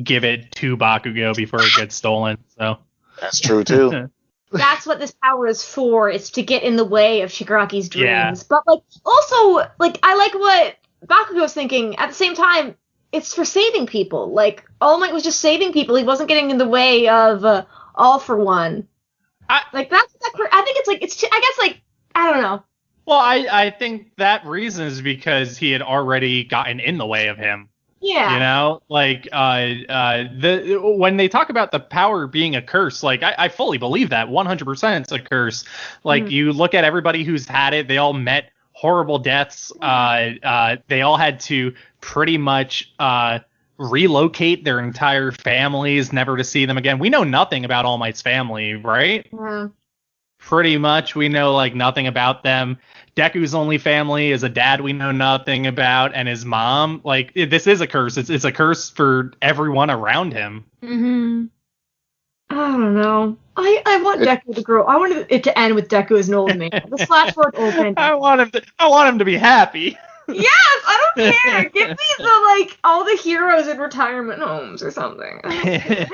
give it to Bakugo before it gets stolen. So That's true too. That's what this power is for. It's to get in the way of Shigaraki's dreams. Yeah. But like also like I like what Bakugo's thinking. At the same time, it's for saving people. Like All Might was just saving people. He wasn't getting in the way of All for One. I think it's I guess like I don't know. Well, I think that reason is because he had already gotten in the way of him. Yeah. You know, like when they talk about the power being a curse, like I fully believe that 100% it's a curse. Like you look at everybody who's had it, they all met horrible deaths. They all had to pretty much relocate their entire families, never to see them again. We know nothing about All Might's family, right? Yeah. Pretty much we know like nothing about them. Deku's only family is a dad we know nothing about, and his mom. Like this is a curse. It's a curse for everyone around him. Mm-hmm. I don't know. I want Deku to grow. I want it to end with Deku as an old man. The slash forward old man. I want him to be happy. Yes, I don't care. Give me the like all the heroes in retirement homes or something. Tiny Deku,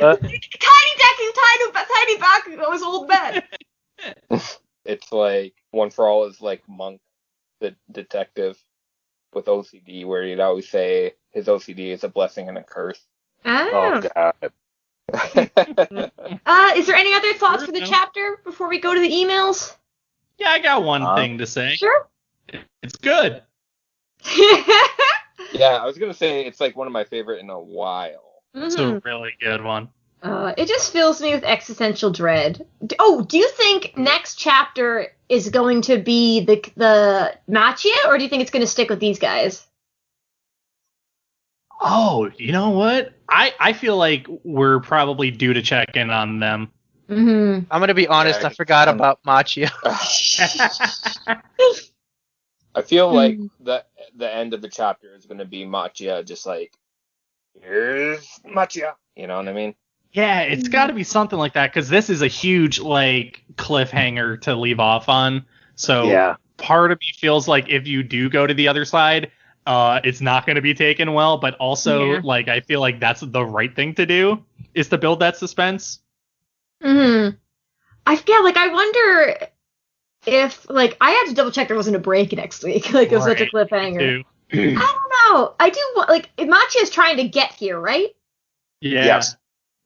tiny Bakugo, his old man. It's like One for All is like Monk, the detective with OCD, where he'd always say his OCD is a blessing and a curse. Oh God. Is there any other thoughts for the chapter before we go to the emails? Yeah, I got one thing to say. Sure. It's good. Yeah, I was gonna say it's like one of my favorite in a while. It's a really good one. It just fills me with existential dread. Do you think next chapter is going to be the Machia, or do you think it's going to stick with these guys? Oh, you know what? I feel like we're probably due to check in on them. Mm-hmm. I'm gonna be honest, I forgot about Machia. I feel like the end of the chapter is gonna be Machia just like, here's Machia. You know what I mean? Yeah, it's got to be something like that, because this is a huge like cliffhanger to leave off on. So Yeah. part of me feels like if you do go to the other side, it's not going to be taken well. But also, like, I feel like that's the right thing to do, is to build that suspense. Mm-hmm. I wonder if like I had to double check there wasn't a break next week. Like it was such a cliffhanger. I don't know. I do want like Machia is trying to get here, right? Yeah. Yes.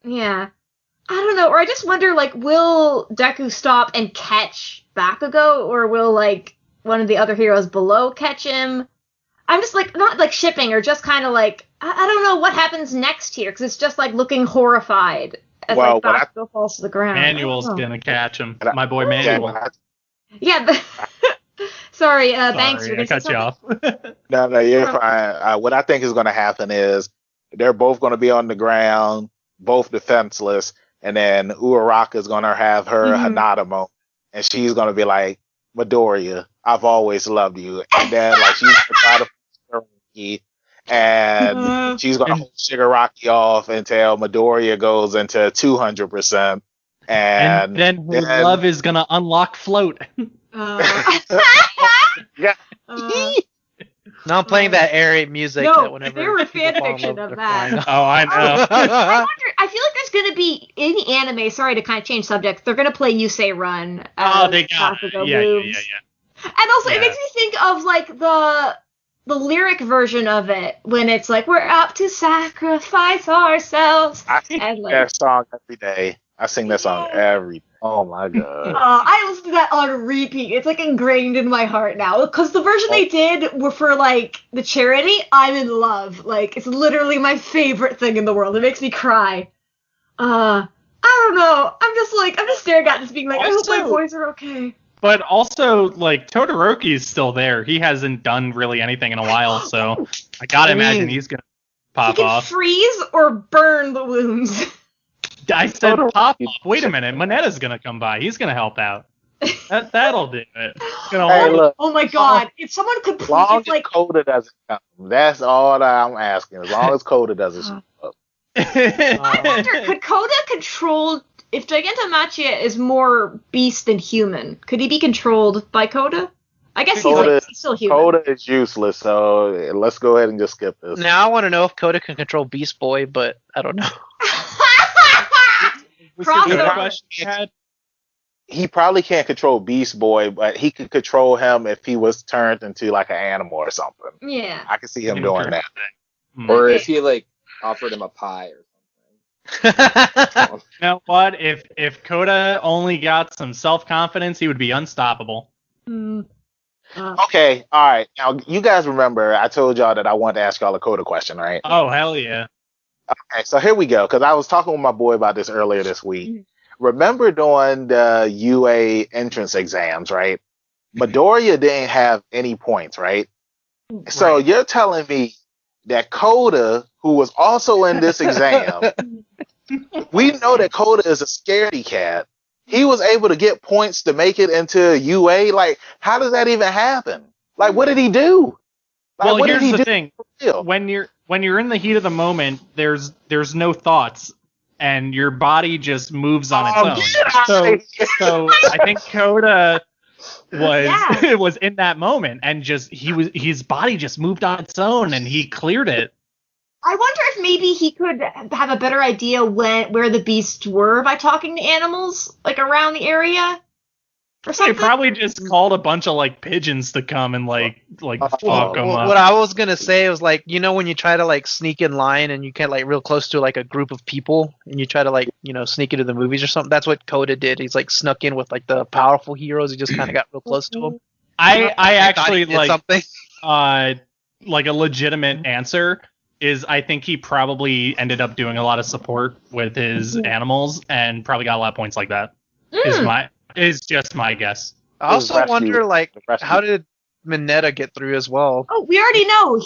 Yeah. I don't know, or I just wonder, like, will Deku stop and catch Bakugo, or will, like, one of the other heroes below catch him? I'm just, like, not, like, shipping, or just kind of, like, I don't know what happens next here, because it's just, like, looking horrified as, like, Bakugo falls to the ground. Manuel's gonna catch him. My boy Manuel. Yeah, sorry, Banks, you're I gonna say cut you something? off. No, you're fine. What I think is going to happen is they're both going to be on the ground, both defenseless, and then Uraraka is going to have her Hanada moment, and she's going to be like, Midoriya, I've always loved you. And then, like, she's going to try to Shigaraki, and she's going to hold Shigaraki off until Midoriya goes into 200%. And then her love is going to unlock float. Yeah. Now I'm playing that airy music. No, that whenever there were people fall in fanfiction love, of they're that. flying. Oh, I know. I wonder. I feel like there's gonna be in the anime. Sorry to kind of change subjects. They're gonna play Yusei Run. They got Bakugo yeah. moves. And also, it makes me think of like the lyric version of it when it's like we're up to sacrifice ourselves. I sing and, like, that song every day. I sing that song every. Oh my god. I listen to that on repeat. It's like ingrained in my heart now. Because the version they did were for like the charity. I'm in love. Like it's literally my favorite thing in the world. It makes me cry. I don't know. I'm just staring at this, being like, I hope my boys are okay. But also, like, Todoroki's still there. He hasn't done really anything in a while, so I gotta imagine he's gonna pop he can off. freeze or burn the wounds. I said pop off. Wait a minute, Monetta's gonna come by. He's gonna help out. That'll do it. Look, oh my god! If someone could as long please, like, as Coda doesn't come, that's all that I'm asking. As long as Coda doesn't show up. I wonder, could Coda control? If Gigantamachi is more beast than human, could he be controlled by Coda? I guess he's still human. Coda is useless, so let's go ahead and just skip this. Now I want to know if Coda can control Beast Boy, but I don't know. He probably can't control Beast Boy, but he could control him if he was turned into like an animal or something. Yeah. I can see him doing that. Or if he like offered him a pie or You know what? If Coda only got some self-confidence, he would be unstoppable. Okay, all right. Now, you guys remember I told y'all that I wanted to ask y'all a Coda question, right? Oh, hell yeah. Okay, so here we go, because I was talking with my boy about this earlier this week. Remember doing the UA entrance exams, right? Midoriya didn't have any points, right? So you're telling me that Coda, who was also in this exam, we know that Coda is a scaredy cat. He was able to get points to make it into UA. Like, how does that even happen? Like, what did he do? Like, well, what here's did he the do thing. When you're in the heat of the moment, there's no thoughts, and your body just moves on its own. So I think Coda was in that moment, and his body just moved on its own, and he cleared it. I wonder if maybe he could have a better idea where the beasts were by talking to animals, like around the area, or something. They probably just called a bunch of like pigeons to come and like fuck them up. What I was gonna say was like, you know, when you try to like sneak in line and you get like real close to like a group of people and you try to like, you know, sneak into the movies or something. That's what Coda did. He's like snuck in with like the powerful heroes. He just kind of got real close to them. I actually like something. Like a legitimate answer is I think he probably ended up doing a lot of support with his animals and probably got a lot of points like that. Is just my guess. I also wonder, like, how did Mineta get through as well? Oh, we already know.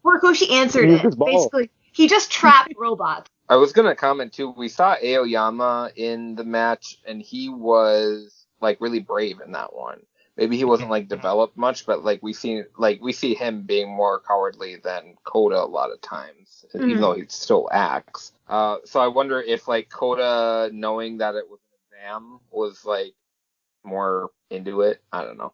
Horikoshi answered it. Basically, he just trapped robots. I was gonna comment too. We saw Aoyama in the match, and he was like really brave in that one. Maybe he wasn't like developed much, but like we see him being more cowardly than Coda a lot of times, even though he still acts. So I wonder if like Coda, knowing that it was an exam, was like more into it. I don't know.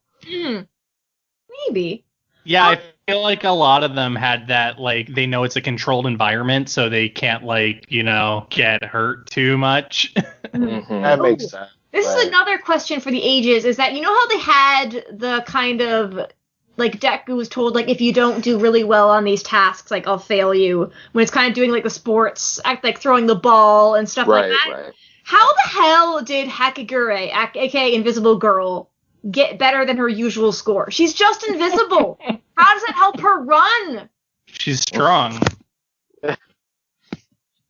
Maybe. Yeah, I feel like a lot of them had that, like, they know it's a controlled environment, so they can't, like, you know, get hurt too much. That makes sense. This is another question for the ages, is that, you know how they had the kind of like Deku was told, like, if you don't do really well on these tasks, like, I'll fail you. When it's kind of doing, like, the sports, like, throwing the ball and stuff like that. Right. How the hell did Hakagure, aka Invisible Girl, get better than her usual score? She's just invisible. How does that help her run? She's strong.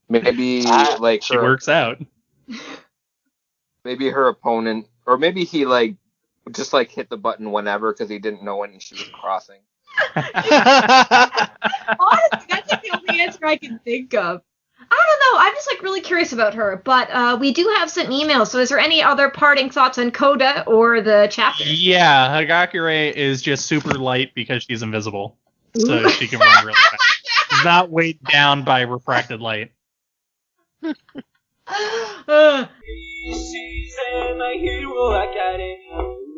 Maybe, like, she works out. Maybe her opponent, or maybe he, like, just, like, hit the button whenever because he didn't know when she was crossing. Honestly, that's like the only answer I can think of. I don't know. I'm just like really curious about her. But we do have some emails. So is there any other parting thoughts on Coda or the chapter? Yeah, Hagakure is just super light because she's invisible. So she can run really fast. She's not weighed down by refracted light.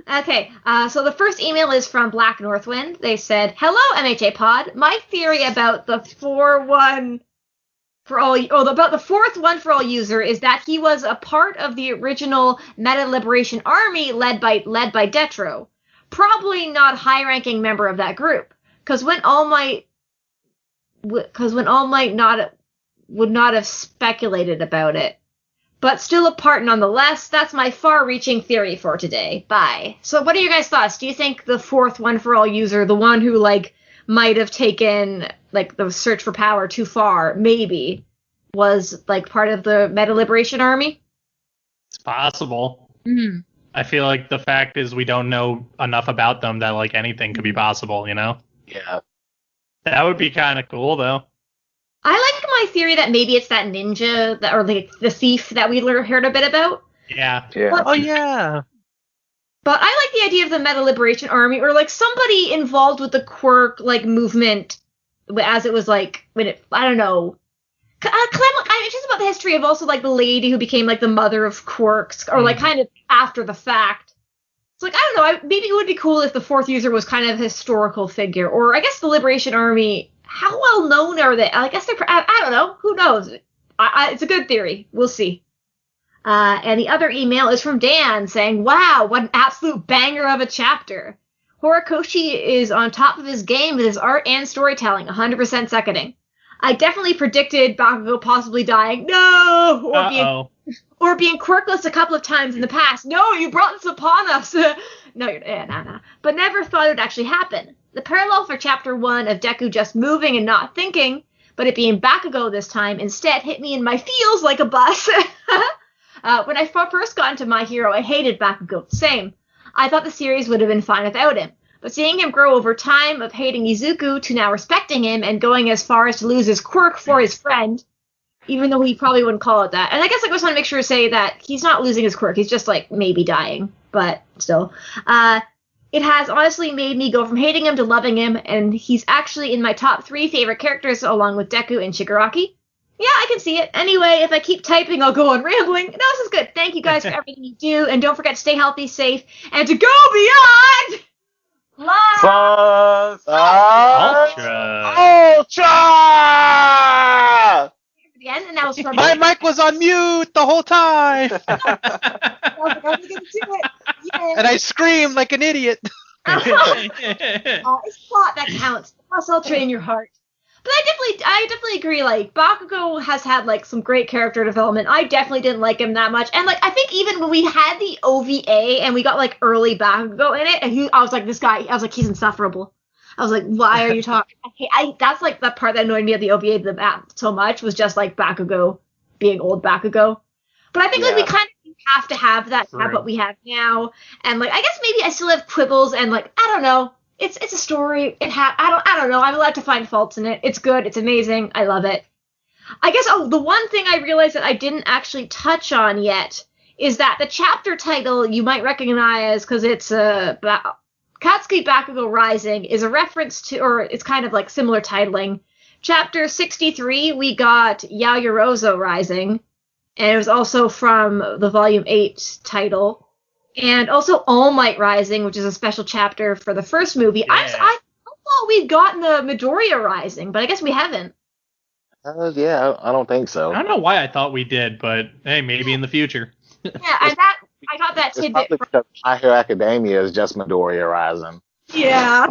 Okay, so the first email is from Black Northwind. They said, "Hello, MHA Pod. My theory about the about the fourth one for all user is that he was a part of the original Meta Liberation Army led by Detro. Probably not high-ranking member of that group, because when All Might would not have speculated about it. But still a part nonetheless. That's my far-reaching theory for today. Bye." So what are your guys' thoughts? Do you think the fourth one for all user, the one who, like, might have taken, like, the search for power too far, maybe, was, like, part of the Meta Liberation Army? It's possible. Mm-hmm. I feel like the fact is we don't know enough about them that, like, anything could be possible, you know? Yeah. That would be kind of cool, though. I like my theory that maybe it's that ninja or the thief that we heard a bit about. Yeah. But, Oh, yeah. But I like the idea of the Meta Liberation Army, or like somebody involved with the quirk like movement, as it was like I don't know. I'm interested about the history of also like the lady who became like the mother of quirks, or like kind of after the fact. It's like I don't know. Maybe it would be cool if the fourth user was kind of a historical figure, or I guess the Liberation Army. How well known are they? I guess I don't know. Who knows? It's a good theory. We'll see. And the other email is from Dan saying, "Wow, what an absolute banger of a chapter. Horikoshi is on top of his game with his art and storytelling, 100% seconding. I definitely predicted Bakugo possibly dying. No! Or being quirkless a couple of times in the past. No, you brought this upon us. No. But never thought it would actually happen. The parallel for Chapter 1 of Deku just moving and not thinking, but it being Bakugo this time, instead hit me in my feels like a bus. When I first got into My Hero, I hated Bakugo. Same. I thought the series would have been fine without him. But seeing him grow over time of hating Izuku to now respecting him and going as far as to lose his quirk for his friend, even though he probably wouldn't call it that. And I guess I just want to make sure to say that he's not losing his quirk. He's just, like, maybe dying. But still. It has honestly made me go from hating him to loving him, and he's actually in my top 3 favorite characters along with Deku and Shigaraki. Yeah, I can see it. Anyway, if I keep typing, I'll go on rambling. No, this is good. Thank you guys for everything you do, and don't forget to stay healthy, safe, and to go beyond! Ultra! Again, and that was from My mic was on mute the whole time! And I screamed like an idiot. It's plot that counts. Plus Ultra in your heart. But I definitely agree, like, Bakugo has had, like, some great character development. I definitely didn't like him that much. And, like, I think even when we had the OVA and we got, like, early Bakugo in it, and I was like, he's insufferable. I was like, why are you talking? That's, like, the part that annoyed me at the OVA so much was just, like, Bakugo being old Bakugo. But I think, like, we kind of have to have that to have what we have now. And, like, I guess maybe I still have quibbles and, like, I don't know. It's a story. I don't know. I'm allowed to find faults in it. It's good. It's amazing. I love it. I guess the one thing I realized that I didn't actually touch on yet is that the chapter title you might recognize because it's Katsuki Bakugo Rising is a reference to, or it's kind of like similar titling. Chapter 63, we got Yaoyorozo Rising, and it was also from the Volume 8 title. And also All Might Rising, which is a special chapter for the first movie. Yeah. I thought we'd gotten the Midoriya Rising, but I guess we haven't. Yeah, I don't think so. I don't know why I thought we did, but hey, maybe in the future. Yeah, and I got that tidbit. Probably because My Hero Academia is just Midoriya Rising. Yeah.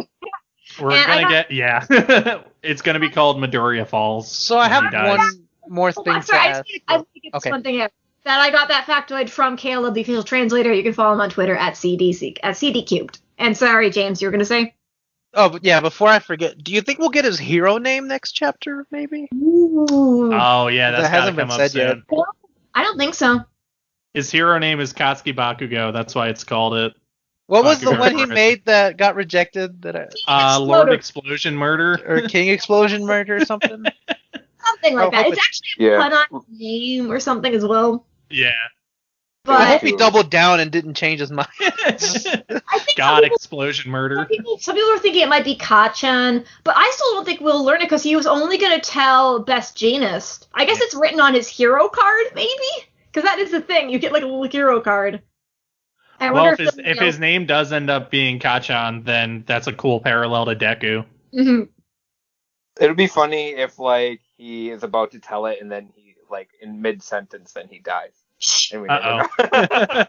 We're And gonna get it's gonna be called Midoriya Falls. So I have when he dies. one more thing to add. I just get this one thing out. That I got that factoid from Caleb, the official translator. You can follow him on Twitter at CDCubed. And sorry, James, you were gonna say? Oh, but yeah, before I forget, do you think we'll get his hero name next chapter, maybe? Ooh. Oh yeah, that's That hasn't gotta been come up said yet. soon. I don't think so. His hero name is Katsuki Bakugo. That's why it's called it. What was the Bakugo one he Forest. made that got rejected? Lord Explosion Murder. Or King Explosion Murder or something? Something like Oh, that. hope It's actually a pun on his name or something as well. Yeah. I But hope he doubled down and didn't change his mind. I think God Explosion Murder. some people are thinking it might be Kachan, but I still don't think we'll learn it because he was only going to tell Best Jeanist. I guess it's written on his hero card, maybe? Because that is the thing. You get like a little hero card. I Well, wonder if his name does end up being Kachan, then that's a cool parallel to Deku. Mhm. It would be funny if like he is about to tell it and then he like in mid sentence then he dies. And we never know.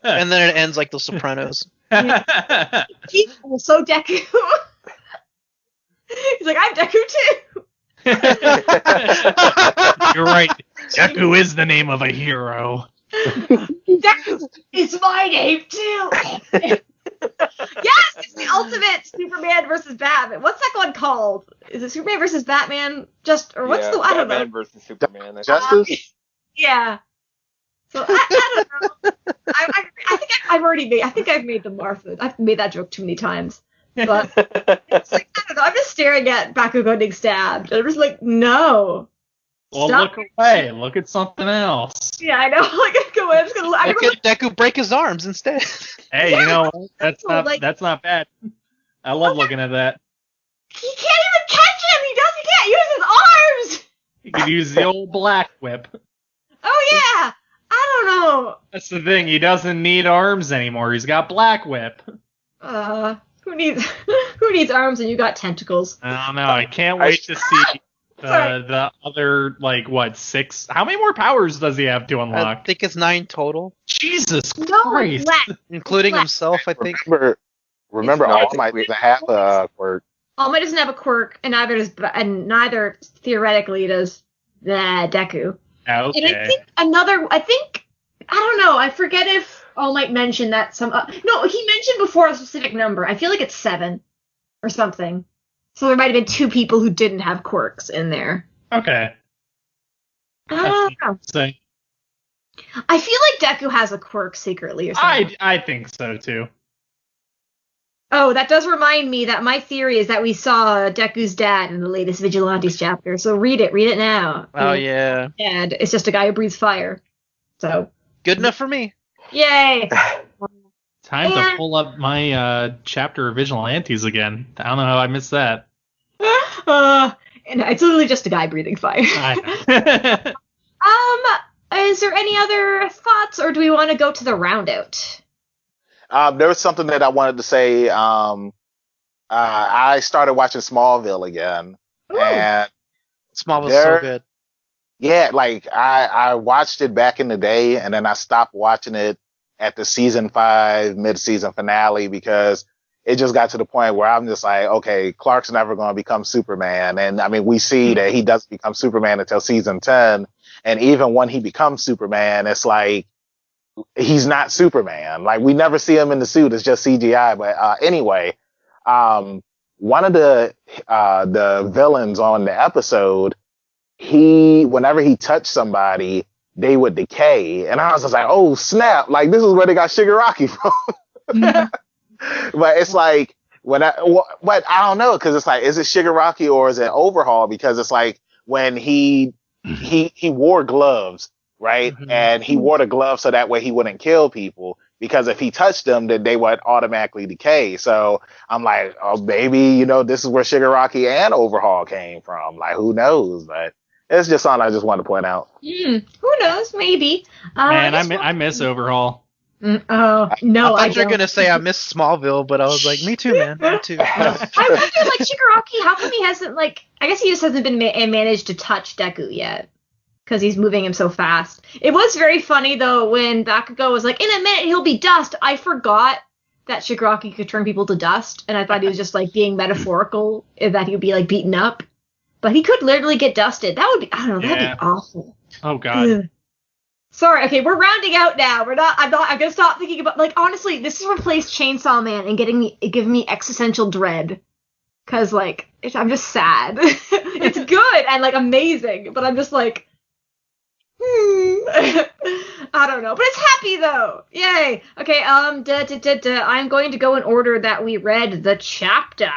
And then it ends like The Sopranos. He's also Deku. He's like, I'm Deku too. You're right. Deku is the name of a hero. Deku is my name too. Yes, it's the ultimate Superman versus Batman. What's that one called? Is it Superman versus Batman? I don't know. Batman versus Superman. I think. Justice? Yeah. So I don't know. I think I've made the Martha. I've made that joke too many times. But it's like, I don't know. I'm just staring at Bakugo getting stabbed. And I'm just like, no. Well, Stop. look away. Look at something else. Yeah, I know. Like, go away. I'm just gonna. Look at Deku break his arms instead. Hey, you know what? That's cool, that's not bad. I love looking at that. He can't even catch him. He can't use his arms. You could use the old black whip. Oh yeah. I don't know. That's the thing. He doesn't need arms anymore. He's got black whip. Who needs arms and you got tentacles? I don't know. I can't wait to see the other, like, what, 6? How many more powers does he have to I unlock? think it's 9 total. Jesus No, Christ. black. Including Black. himself, I think. Remember, No, I All think Might we- doesn't have a quirk. All Might doesn't have a quirk, and neither theoretically does Deku. Okay. And I don't know. I forget if All Might mentioned that no, he mentioned before a specific number. I feel like it's 7 or something. So there might have been 2 people who didn't have quirks in there. Okay. I don't know. So, I feel like Deku has a quirk secretly or something. I think so, too. Oh, that does remind me that my theory is that we saw Deku's dad in the latest Vigilantes chapter. So read it now. Oh, yeah. And it's just a guy who breathes fire. So, Good enough for me. yay! Time to pull up my chapter of Vigilantes again. I don't know how I missed that. And it's literally just a guy breathing fire. I know. Is there any other thoughts, or do we want to go to the roundout? There was something that I wanted to say. I started watching Smallville again, Ooh. and Smallville's so There- good. yeah, like I watched it back in the day, and then I stopped watching it at the season 5 mid-season finale because it just got to the point where I'm just like, okay, Clark's never going to become Superman, and I mean we see that he doesn't become Superman until season 10, and even when he becomes Superman, it's like he's not Superman. Like we never see him in the suit; it's just CGI. But anyway, one of the villains on the episode, whenever he touched somebody, they would decay, and I was just like, oh snap! Like this is where they got Shigaraki from. But it's like but I don't know, because it's like, is it Shigaraki or is it Overhaul? Because it's like when he wore gloves, right? Mhm. And he wore the gloves so that way he wouldn't kill people, because if he touched them, then they would automatically decay. So I'm like, oh, maybe, this is where Shigaraki and Overhaul came from. Like, who knows? But it's just something I just wanted to point out. Who knows? Maybe. Man, I miss Overhaul. Oh, no, I I thought you were don't. going to say I miss Smallville, but I was like, me too, man. Me too. I wonder, like, Shigaraki, how come he hasn't, like, I guess he just hasn't been managed to touch Deku yet. Because he's moving him so fast. It was very funny, though, when Bakugo was like, in a minute he'll be dust. I forgot that Shigaraki could turn people to dust, and I thought he was just like being metaphorical, that he would be like beaten up. But he could literally get dusted. That would be, I don't know, that'd be awful. Oh god. Ugh. Sorry, okay, we're rounding out now. I'm gonna stop thinking about, like, honestly, this has replaced Chainsaw Man and giving me existential dread. Cause, like, I'm just sad. It's good and, like, amazing, but I'm just like, I don't know. But it's happy, though! Yay! Okay, I'm going to go in order that we read the chapter.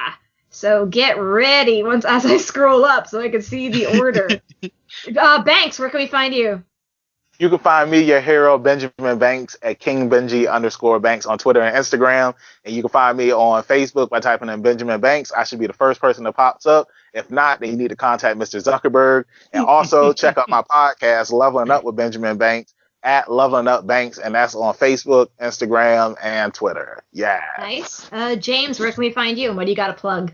So get ready as I scroll up so I can see the order. Banks, where can we find you? You can find me, your hero, Benjamin Banks, at KingBenji_Banks on Twitter and Instagram. And you can find me on Facebook by typing in Benjamin Banks. I should be the first person that pops up. If not, then you need to contact Mr. Zuckerberg. And also check out my podcast, Leveling Up with Benjamin Banks, at Leveling Up Banks. And that's on Facebook, Instagram, and Twitter. Yeah. Nice. James, where can we find you? And what do you got to plug?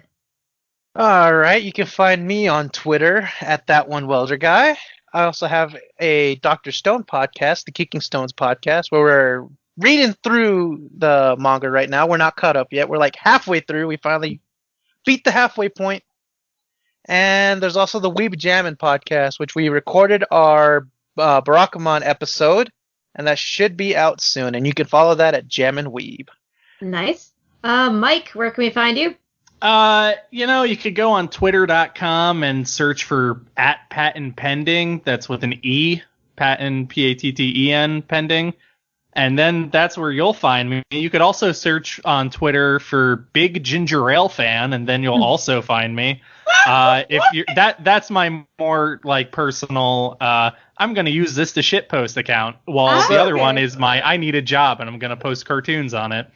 All right, you can find me on Twitter at That One Welder Guy. I also have a Dr. Stone podcast, the Kicking Stones podcast, where we're reading through the manga right now. We're not caught up yet. We're like halfway through. We finally beat the halfway point. And there's also the Weeb Jammin' podcast, which we recorded our Barakamon episode, and that should be out soon. And you can follow that at Jammin' Weeb. Nice. Mike, where can we find you? You could go on twitter.com and search for @PattenPending. That's with an E, Patten, Patten, pending. And then that's where you'll find me. You could also search on Twitter for Big Ginger Ale Fan, and then you'll also find me. If you're that's my more like personal, I'm gonna use this to shitpost account, while the other one is my I need a job and I'm gonna post cartoons on it.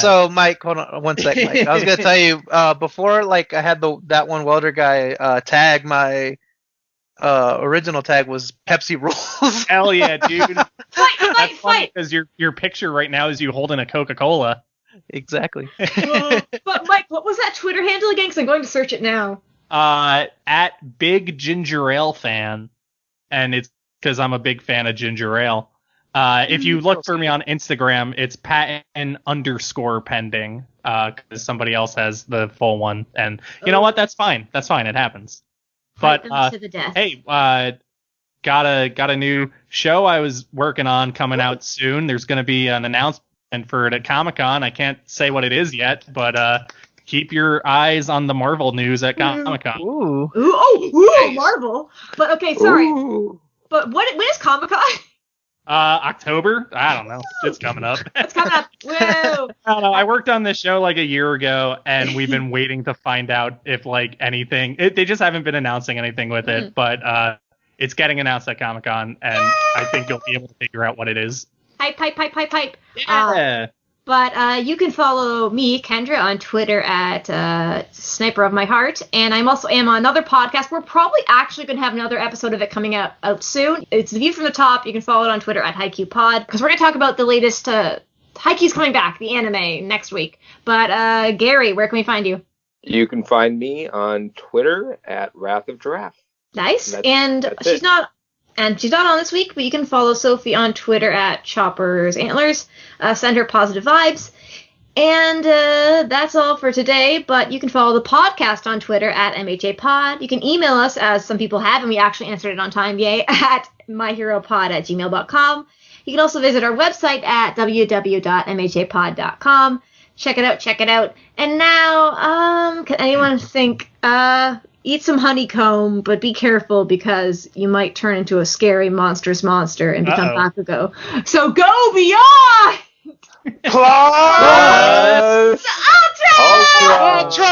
So Mike, hold on one second. Mike. I was gonna tell you before, like I had That One Welder Guy tag. My original tag was Pepsi Rolls. Hell yeah, dude! That's funny Fight. because your picture right now is you holding a Coca-Cola. Exactly. But Mike, what was that Twitter handle again? Because I'm going to search it now. At Big Ginger Ale Fan, and it's because I'm a big fan of ginger ale. If you look for me on Instagram, it's Patten_pending, because somebody else has the full one, and you know what? That's fine. That's fine. It happens. But to the death. Hey, got a new show I was working on coming out soon. There's going to be an announcement for it at Comic-Con. I can't say what it is yet, but keep your eyes on the Marvel news at Comic-Con. Ooh. Nice. Marvel. But okay, sorry. Ooh. But when is Comic-Con? October? I don't know. It's coming up. It's coming up. Woo! I don't know. I worked on this show like a year ago, and we've been waiting to find out if like anything. They just haven't been announcing anything with it, but it's getting announced at Comic-Con, and I think you'll be able to figure out what it is. Hype. Yeah. But you can follow me, Kendra, on Twitter at Sniper of My Heart. And I'm also on another podcast. We're probably actually going to have another episode of it coming out soon. It's The View from the Top. You can follow it on Twitter at HaikyuPod. Because we're going to talk about the latest Haikyuu's coming back, the anime, next week. But Gary, where can we find you? You can find me on Twitter at Wrath of Giraffe. Nice. And she's not on this week, but you can follow Sophie on Twitter at Chopper's Antlers. Send her positive vibes. And that's all for today, but you can follow the podcast on Twitter at MHAPod. You can email us, as some people have, and we actually answered it on time, yay, at myheropod@gmail.com. You can also visit our website at www.mhapod.com. Check it out. And now, can anyone think, eat some honeycomb, but be careful because you might turn into a scary, monstrous monster and become Bakugo. So go beyond! Plus Ultra!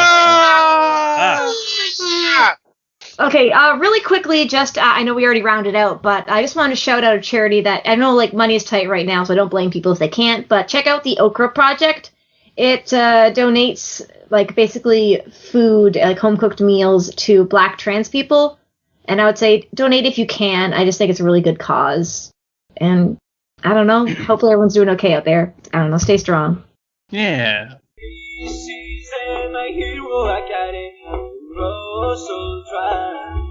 Okay, really quickly, just, I know we already rounded out, but I just wanted to shout out a charity that, I know, like, money is tight right now, so I don't blame people if they can't, but check out the Okra Project. It donates, like, basically food, like home-cooked meals to Black trans people. And I would say donate if you can. I just think it's a really good cause. And I don't know. Hopefully everyone's doing okay out there. I don't know. Stay strong. Yeah. She's my hero academia, Russell Drive.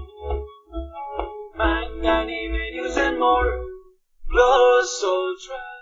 Manga, anime, news, and more. Russell Drive.